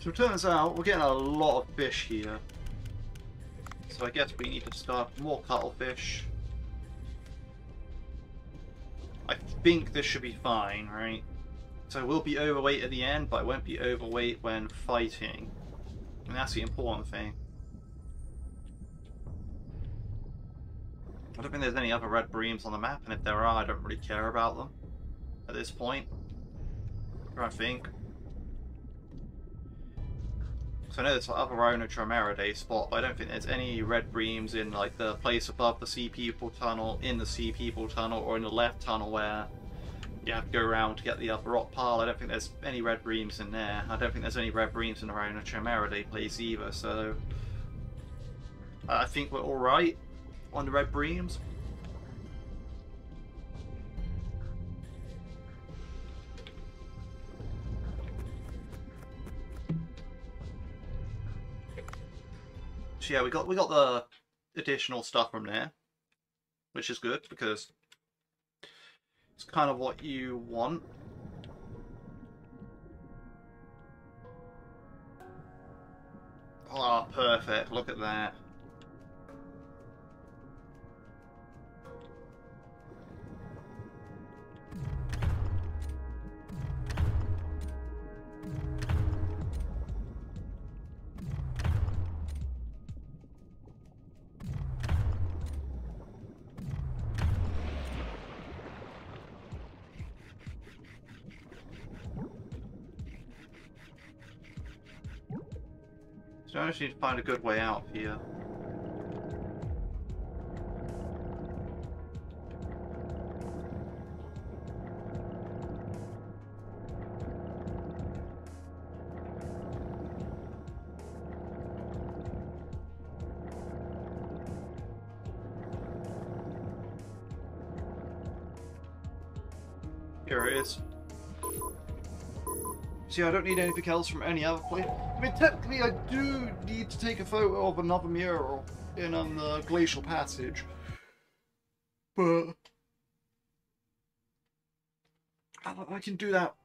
So it turns out we're getting a lot of fish here. So I guess we need to start more cuttlefish. I think this should be fine, right? So we'll be overweight at the end, but I won't be overweight when fighting. And that's the important thing. I don't think there's any other red breams on the map, and if there are, I don't really care about them at this point. I think. So I know there's other rhino chimeridae spot, but I don't think there's any red breams in like the place above the Sea People Tunnel, in the Sea People Tunnel, or in the left tunnel where you have to go around to get the upper rock pile. I don't think there's any red breams in there. I don't think there's any red breams in the rhino chimeridae place either, so I think we're alright on the red breams. So yeah, we got the additional stuff from there, which is good because it's kind of what you want. Oh, perfect! Look at that. So I just need to find a good way out here. Here it is. See, I don't need anything else from any other place. I mean, technically, I do need to take a photo of another mural in the Glacial Passage. But I can do that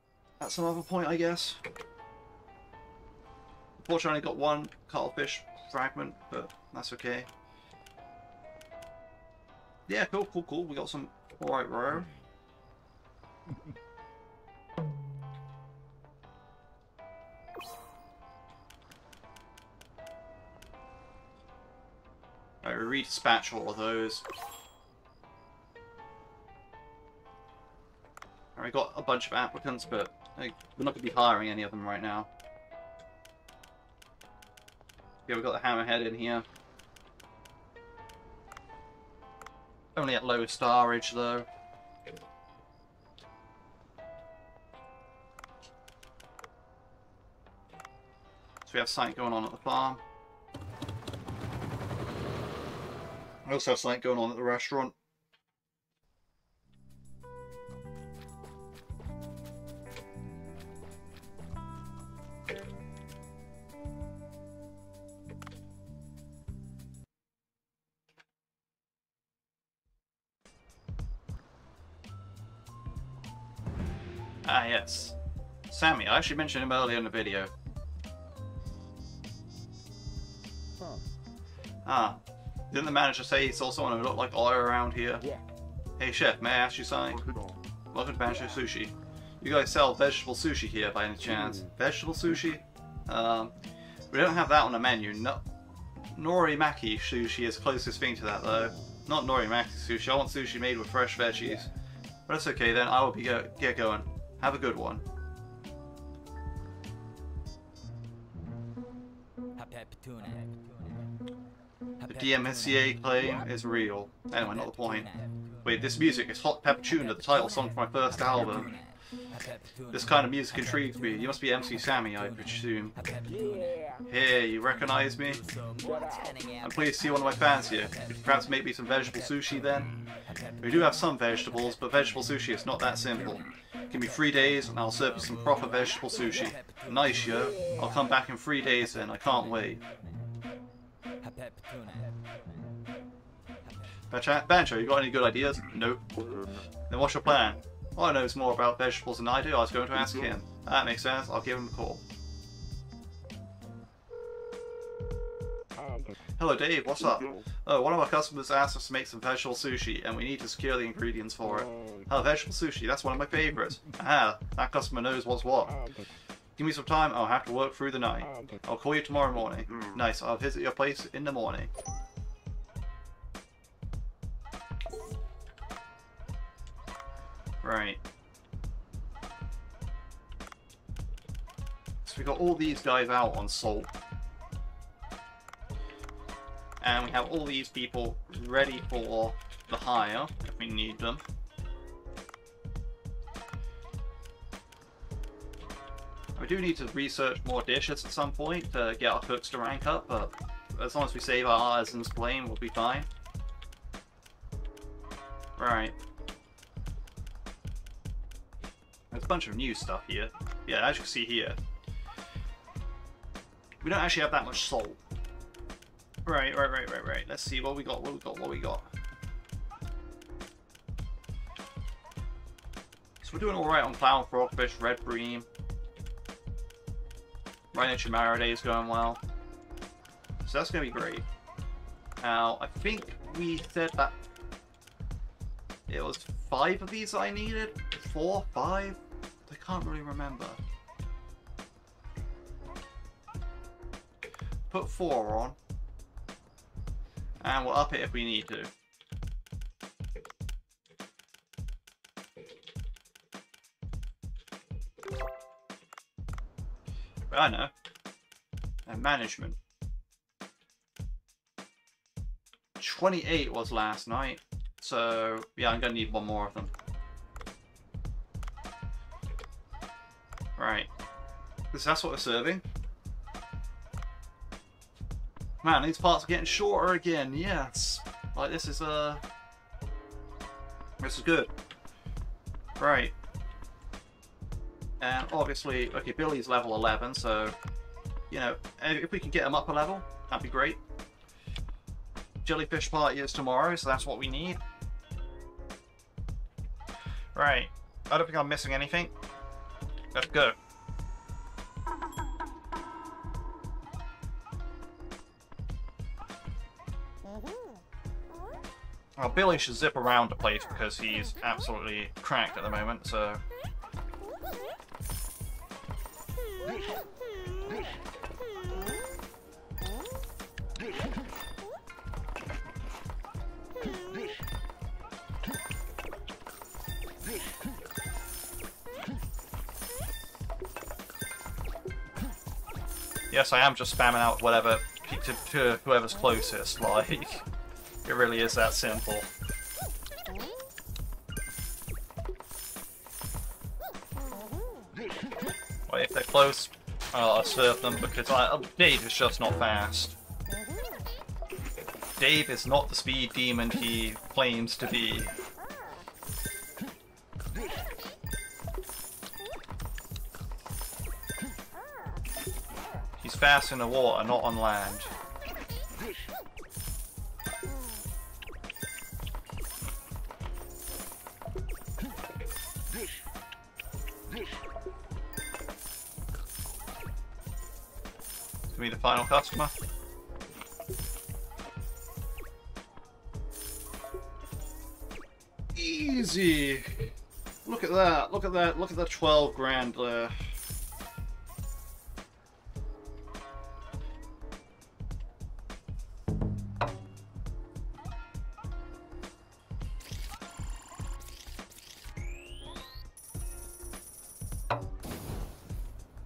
at some other point, I guess. Unfortunately, I only got one cuttlefish fragment, but that's okay. Yeah, cool, cool, cool. We got some alright row. Alright, we redispatch all of those. Alright, we got a bunch of applicants, but we're not going to be hiring any of them right now. Yeah, we've got the hammerhead in here. Only at low starage, though. So we have something going on at the farm. I also have something going on at the restaurant. Ah, yes. Sammy, I actually mentioned him earlier in the video. Ah, didn't the manager say he saw someone who looked like Oi around here? Yeah. Hey chef, may I ask you something? Welcome to Banjo Sushi. You guys sell vegetable sushi here by any chance? Vegetable sushi? We don't have that on the menu. No, Norimaki sushi is the closest thing to that though. Not Norimaki sushi, I want sushi made with fresh veggies. But it's okay then, I will get going. Have a good one. The DMCA claim is real. Anyway, not the point. Wait, this music is Hot Pepper Tuna, the title song for my first album. This kind of music intrigues me. You must be MC Sammy, I presume. Hey, you recognize me? I'm pleased to see one of my fans here. Could you perhaps make me some vegetable sushi then? We do have some vegetables, but vegetable sushi is not that simple. Give me 3 days and I'll serve you some proper vegetable sushi. Nice, yo. I'll come back in 3 days then, I can't wait. Banjo, you got any good ideas? Nope. Then what's your plan? Well, knows more about vegetables than I do. I was going to ask him. That makes sense. I'll give him a call. Hello, Dave. What's up? Oh, one of our customers asked us to make some vegetable sushi, and we need to secure the ingredients for it. Oh, vegetable sushi. That's one of my favorites. Ah, that customer knows what's what. Give me some time. I'll have to work through the night. I'll call you tomorrow morning. Nice. I'll visit your place in the morning. Right. So we got all these guys out on salt. And we have all these people ready for the hire if we need them. We do need to research more dishes at some point to get our cooks to rank up, but as long as we save our artisans flame, we'll be fine. Right. There's a bunch of new stuff here. Yeah, as you can see here, we don't actually have that much salt. Right. Let's see what we got, what we got. So we're doing alright on clown, frogfish, red bream. Rhino Marauday is going well. So that's going to be great. Now, I think we said that it was 5 of these I needed? 4? 5? I can't really remember. Put 4 on. And we'll up it if we need to. But I know. And management. 28 was last night. So, yeah, I'm going to need one more of them. Right. That's what we're serving. Man, these parts are getting shorter again. Yes. Like, this is good. Right. And obviously, okay, Billy's level 11, so, you know, if we can get him up a level, that'd be great. Jellyfish party is tomorrow, so that's what we need. Right. I don't think I'm missing anything. Let's go. Well, Billy should zip around the place because he's absolutely cracked at the moment, so... Yes, I am just spamming out whatever to whoever's closest, like... It really is that simple. Well, if they're close, I'll serve them because Dave is just not fast. Dave is not the speed demon he claims to be. He's fast in the water, not on land. Be the final customer. Easy. Look at that. Look at that. Look at that 12 grand there.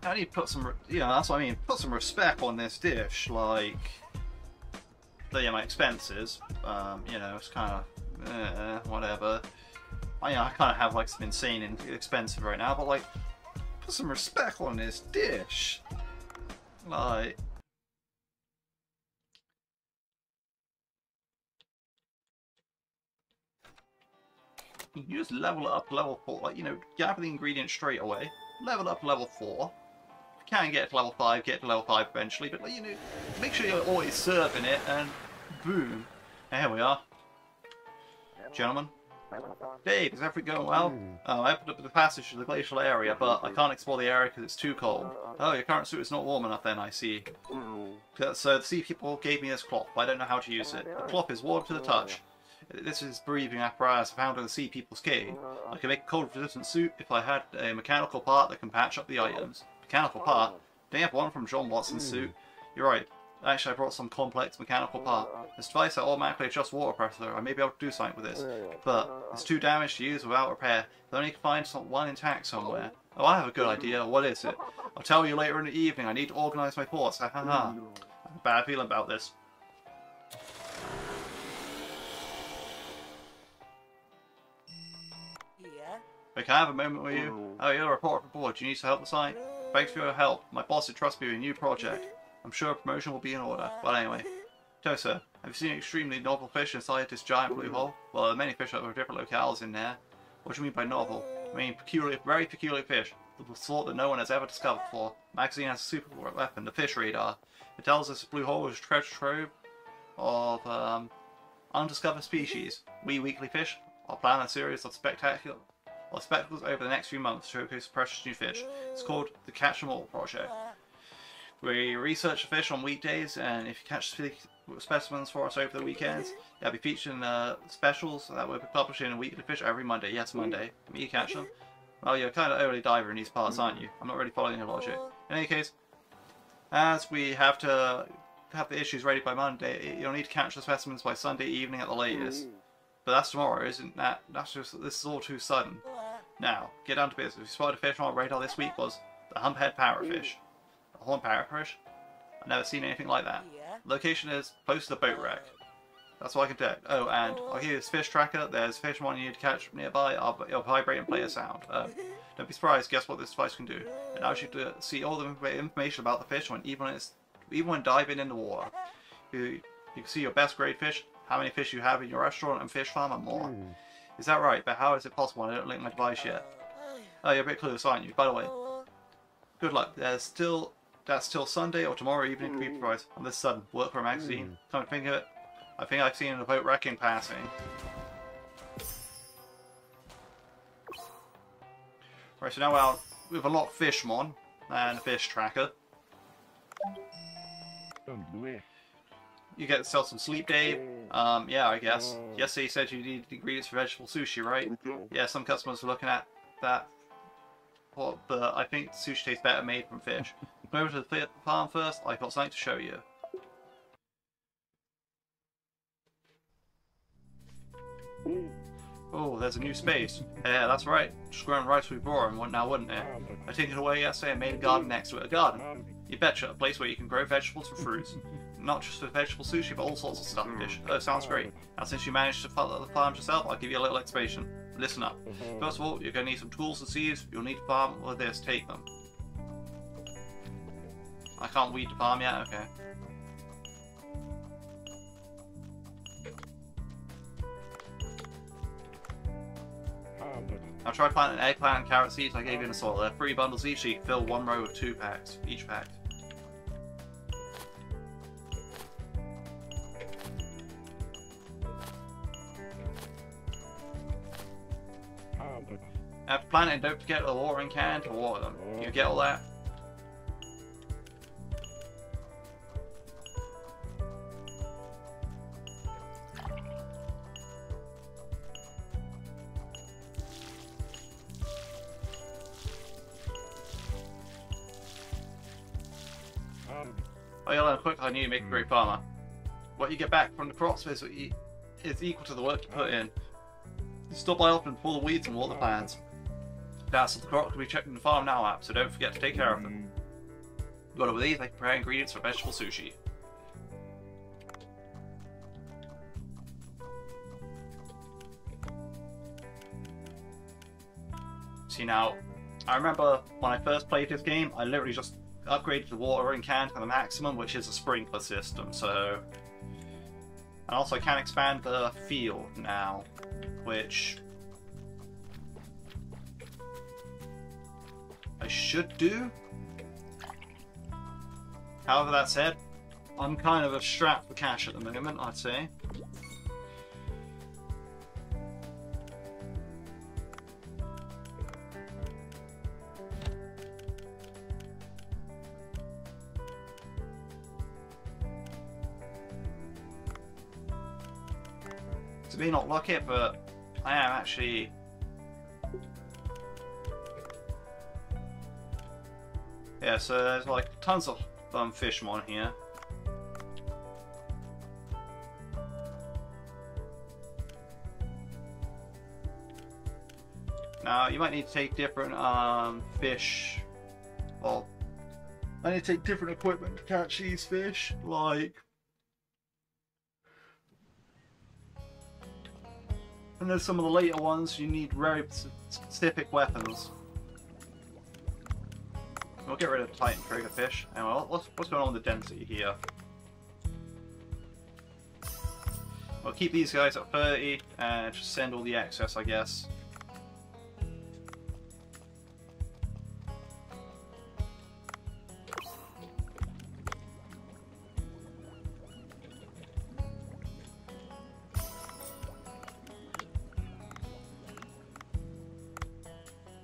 How do you put some, you know, that's what I mean, put some respect on this dish, like, yeah, my expenses, you know, it's kind of, whatever. I kind of have, like, some insane and expensive right now, but, like, put some respect on this dish. Like... You just level it up to level 4, like, you know, gather the ingredients straight away, level up to level 4. Can get to level 5, get to level 5 eventually, but you know, make sure you're always serving it, and boom. And here we are. Gentlemen. Dave, is everything going well? Oh, I opened up the passage to the glacial area, but I can't explore the area because it's too cold. Oh, your current suit is not warm enough then, I see. So the sea people gave me this cloth, but I don't know how to use it. The cloth is warm to the touch. This is breathing apparatus found in the sea people's cave. I can make a cold resistant suit if I had a mechanical part that can patch up the items. Mechanical part? Don't you have one from John Watson's suit? You're right. Actually, I brought some complex mechanical part. This device that automatically adjusts water pressure. I may be able to do something with this. But it's too damaged to use without repair. I only can find one intact somewhere. Oh, I have a good idea. What is it? I'll tell you later in the evening. I need to organise my thoughts. Ha ha ha. I have a bad feeling about this. Okay, can I have a moment with you? Oh, you're a reporter for board. Do you need some help with something? Thanks for your help. My boss had trusted me with a new project. I'm sure a promotion will be in order. Well, anyway. So, sir, have you seen an extremely novel fish inside this giant blue hole? Well, there are many fish that have different locales in there. What do you mean by novel? I mean peculiar, very peculiar fish. The sort that no one has ever discovered before. The magazine has a super weapon, the fish radar. It tells us the blue hole is a treasure trove of undiscovered species. We weekly fish are planning a series of spectacles over the next few months to showcase precious new fish. It's called the Catch 'em All Project. We research the fish on weekdays, and if you catch specimens for us over the weekends, they'll be featured in specials that will be published in a weekly fish every Monday. Yes, Monday. Me, you catch them. Well, you're kind of early diver in these parts, aren't you? I'm not really following your logic. In any case, as we have to have the issues ready by Monday, you'll need to catch the specimens by Sunday evening at the latest. But that's tomorrow, isn't that? This is all too sudden. Now, get down to business. We spotted a fish on our radar this week was the humphead parrotfish. A horned parrotfish? I've never seen anything like that. Location is close to the boat wreck. That's all I can do. Oh, and I'll give you this fish tracker. There's fish one you need to catch nearby. It'll vibrate and play a sound. Don't be surprised. Guess what this device can do? It allows you to see all the information about the fish even when diving in the water. You can see your best grade fish, how many fish you have in your restaurant and fish farm, and more. Is that right? But how is it possible? I don't link my device yet. Oh, you're a bit close, aren't you? By the way, good luck. That's still Sunday or tomorrow evening to be precise. On this sudden, work for a magazine. Come to think of it, I think I've seen a boat wrecking passing. Right, so now we've unlocked Fishmon and Fish Tracker. You get to sell some sleep, Dave. Yeah, I guess. Yesterday you said you needed ingredients for vegetable sushi, right? Yeah, some customers are looking at that. But I think sushi tastes better made from fish. Come over to the farm first. I've got something to show you. Oh, there's a new space. Yeah, that's right. Just growing rice we brought now, wouldn't it? I took it away yesterday and made a garden next to it. A garden? You betcha. A place where you can grow vegetables and fruits. Not just for vegetable sushi, but all sorts of stuff and fish. Oh, sounds great. Now, since you managed to farm yourself, I'll give you a little explanation. Listen up. First of all, you're going to need some tools and seeds. You'll need to farm with this. Take them. I can't weed the farm yet? Okay. I'll try planting eggplant and carrot seeds I gave you in the soil. They're 3 bundles each, so you can fill one row with 2 packs. Each pack. After planting, don't forget the watering can to water them. You get all that? Oh, yeah, learn quick. I need to make a great farmer. What you get back from the crops is equal to the work you put in. You stop by often, pull the weeds and water the plants. That's the crop can be checked in the Farm Now app, so don't forget to take care of them. Got it with these, I can prepare ingredients for vegetable sushi. See now, I remember when I first played this game, I literally just upgraded the watering can to the maximum, which is a sprinkler system, so... And also I can expand the field now, which... I should do. However, that said, I'm kind of strapped for cash at the moment, I'd say. To be not lucky, but I am actually... Yeah, so there's like tons of Fishmon here. Now you might need to take different fish. Well, I need to take different equipment to catch these fish, like. And there's some of the later ones you need very specific weapons. We'll get rid of the Titan trigger fish. Anyway, what's going on with the density here? We'll keep these guys at 30 and just send all the excess, I guess.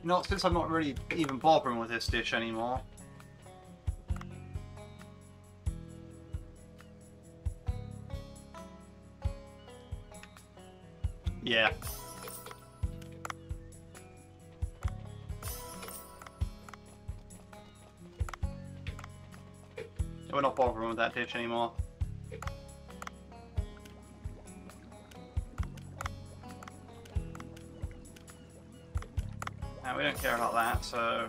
You know, since I'm not really even bothering with this dish anymore. Yeah. We're not bothering with that dish anymore. We don't care about that, so...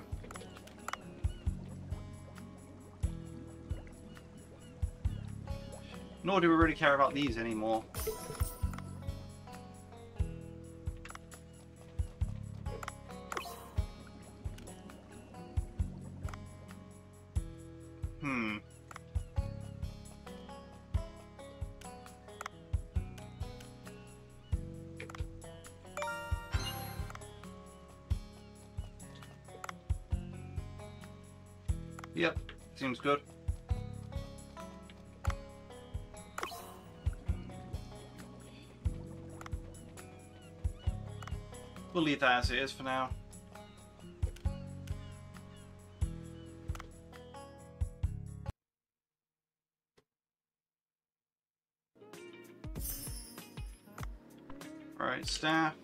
Nor do we really care about these anymore. Yep, seems good. We'll leave that as it is for now. Alright, staff.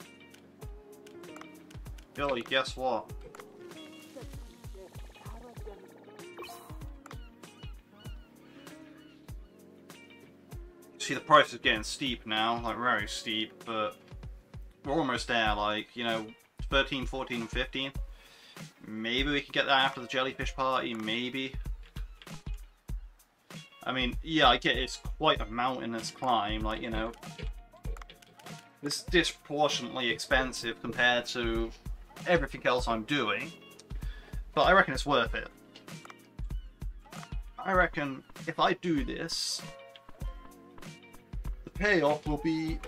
Billy, guess what? See, the price is getting steep now, like very steep, but we're almost there, like, you know, 13, 14, and 15. Maybe we can get that after the jellyfish party, maybe. I mean, yeah, I get it's quite a mountainous climb, like, you know. This is disproportionately expensive compared to everything else I'm doing, but I reckon it's worth it. I reckon if I do this, the payoff will be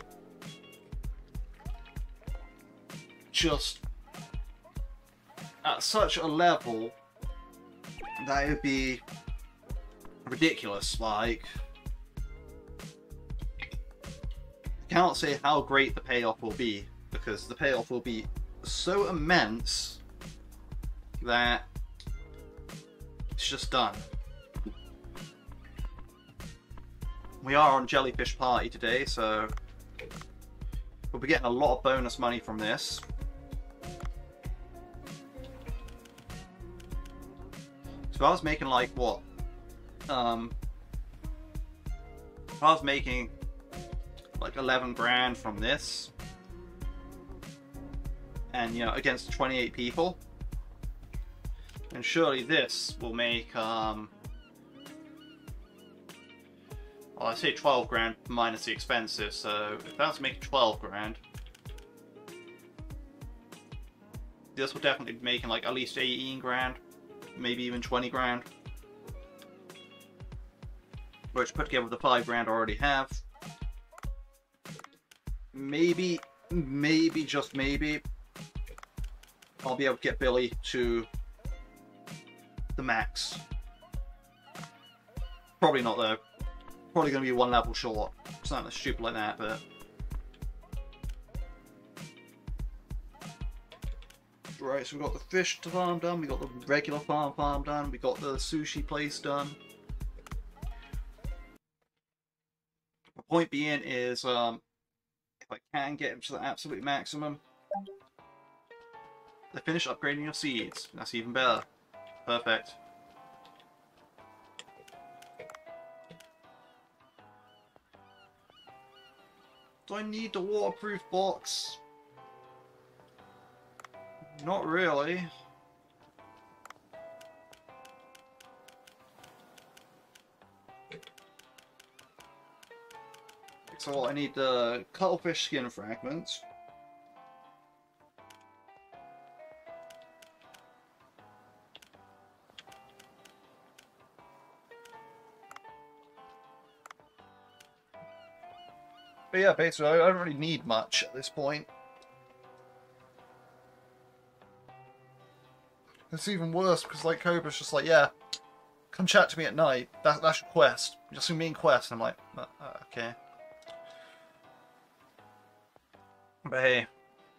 just at such a level that it would be ridiculous. Like, cannot say how great the payoff will be, because the payoff will be so immense that it's just done. We are on Jellyfish Party today, so we'll be getting a lot of bonus money from this. So I was making like what? If I was making like 11 grand from this, and you know, against 28 people, and surely this will make well, I say 12 grand minus the expenses, so if that's making 12 grand, this will definitely be making like at least 18 grand, maybe even 20 grand. Which, put together with the 5 grand I already have, maybe, just maybe, I'll be able to get Billy to the max. Probably not though. Probably going to be one level short. Something stupid like that, but... Right, so we've got the fish farm done, we got the regular farm done, we got the sushi place done. The point being is, if I can get him to the absolute maximum, they finish upgrading your seeds. That's even better. Perfect. Do I need the waterproof box? Not really. So I need the cuttlefish skin fragments. But yeah, basically I don't really need much at this point. It's even worse because like Cobra's just like, yeah, come chat to me at night. That's your quest. Just a mean quest. And I'm like, okay. But hey,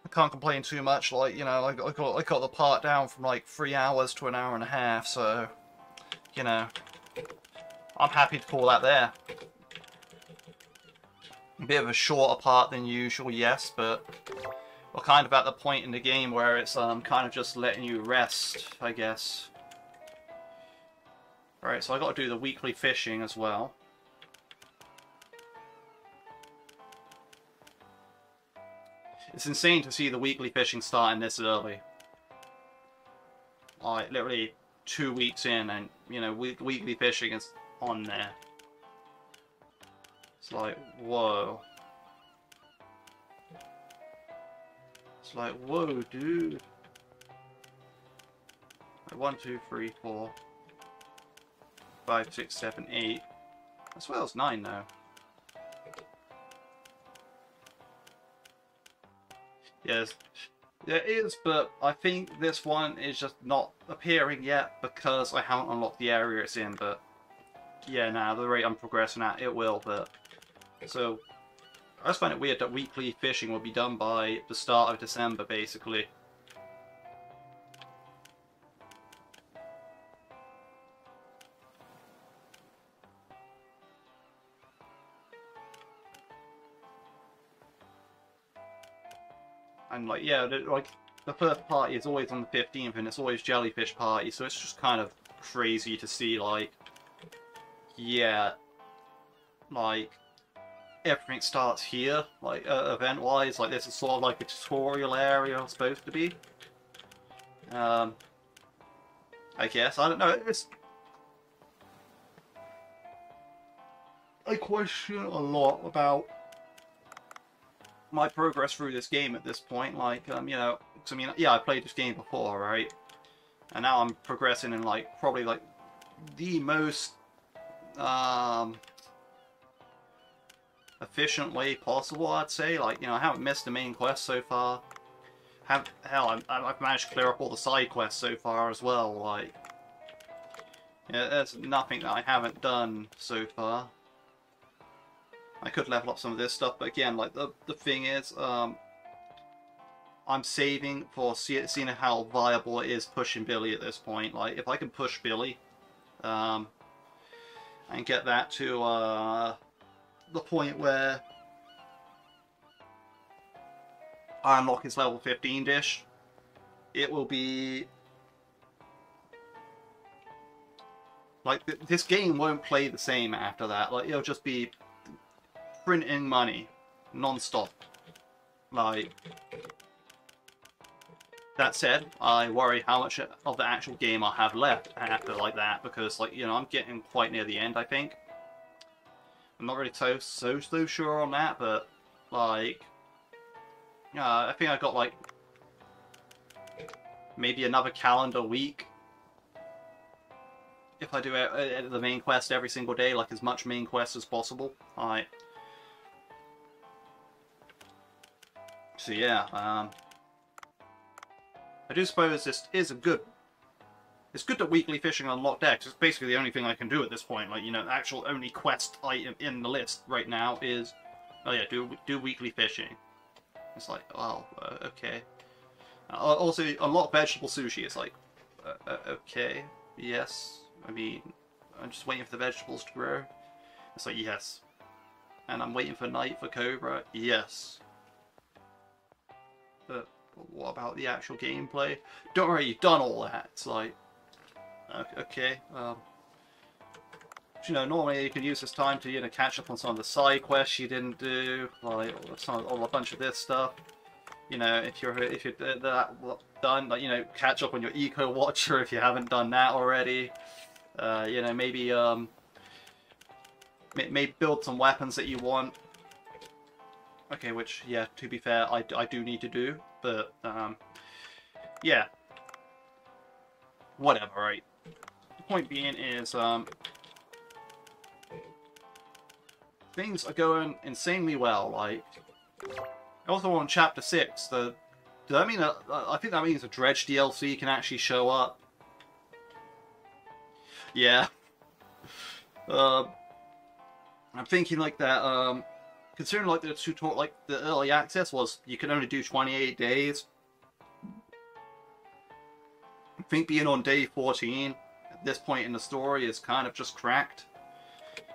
I can't complain too much. Like, you know, I got the part down from like 3 hours to an hour and a half. So, you know, I'm happy to call that there. A bit of a shorter part than usual, yes, but we're kind of at the point in the game where it's kind of just letting you rest, I guess. Alright, so I got to do the weekly fishing as well. It's insane to see the weekly fishing starting this early. Like, literally 2 weeks in, and, you know, weekly fishing is on there. It's like, whoa. It's like, whoa, dude. Like 1, 2, 3, 4, 5, 6, 7, 8. I swear it was 9 now. Yes, there is, but I think this one is just not appearing yet because I haven't unlocked the area it's in, but yeah, now the rate I'm progressing at, it will, but so I just find it weird that weekly fishing will be done by the start of December, basically. And like, yeah, like the first party is always on the 15th, and it's always jellyfish party, so it's just kind of crazy to see, like, yeah, like everything starts here, like event-wise. Like this is sort of like a tutorial area, supposed to be. I guess I don't know. I question a lot about my progress through this game at this point. Like, you know, 'cause I mean, yeah, I played this game before, right? And now I'm progressing in like probably like the most efficient way possible, I'd say. Like, you know, I haven't missed the main quest so far. Hell, I've managed to clear up all the side quests so far as well. Like, yeah, there's nothing that I haven't done so far. I could level up some of this stuff, but again, like the thing is, I'm saving for seeing how viable it is pushing Billy at this point. Like, if I can push Billy, and get that to the point where I unlock his level 15 dish, it will be like this game won't play the same after that. Like, it'll just be printing money non-stop. Like, that said, I worry how much of the actual game I'll have left after like that, because, like, you know, I'm getting quite near the end, I think. I'm not really so sure on that, but like, I think I got like maybe another calendar week if I do the main quest every single day, like as much main quest as possible. Alright. So yeah, I do suppose this is a good... It's good that weekly fishing unlocked X. It's basically the only thing I can do at this point. Like, you know, the actual only quest item in the list right now is... Oh yeah, do weekly fishing. It's like, oh, okay. Also, unlock vegetable sushi. It's like, okay, yes. I mean, I'm just waiting for the vegetables to grow. It's like, yes. And I'm waiting for night for Cobra. Yes. But what about the actual gameplay? Don't worry, you've done all that. It's like, okay. You know, normally you can use this time to, you know, catch up on some of the side quests you didn't do, like a bunch of this stuff. You know, if you're that done, like, you know, catch up on your eco watcher if you haven't done that already. You know, maybe maybe build some weapons that you want. Okay, which, yeah, to be fair, I do need to do, but yeah, whatever, right? The point being is, things are going insanely well. Like, also on Chapter 6, does that mean that, I think that means a Dredge DLC can actually show up. Yeah. I'm thinking like that, considering like the tutorial, like the early access was, you can only do 28 days. I think being on day 14 at this point in the story is kind of just cracked.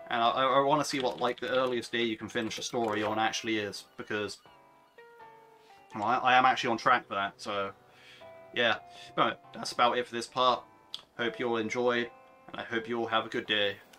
And I want to see what, like, the earliest day you can finish a story on actually is, because, well, I am actually on track for that, so, yeah. But that's about it for this part. Hope you all enjoyed, and I hope you all have a good day.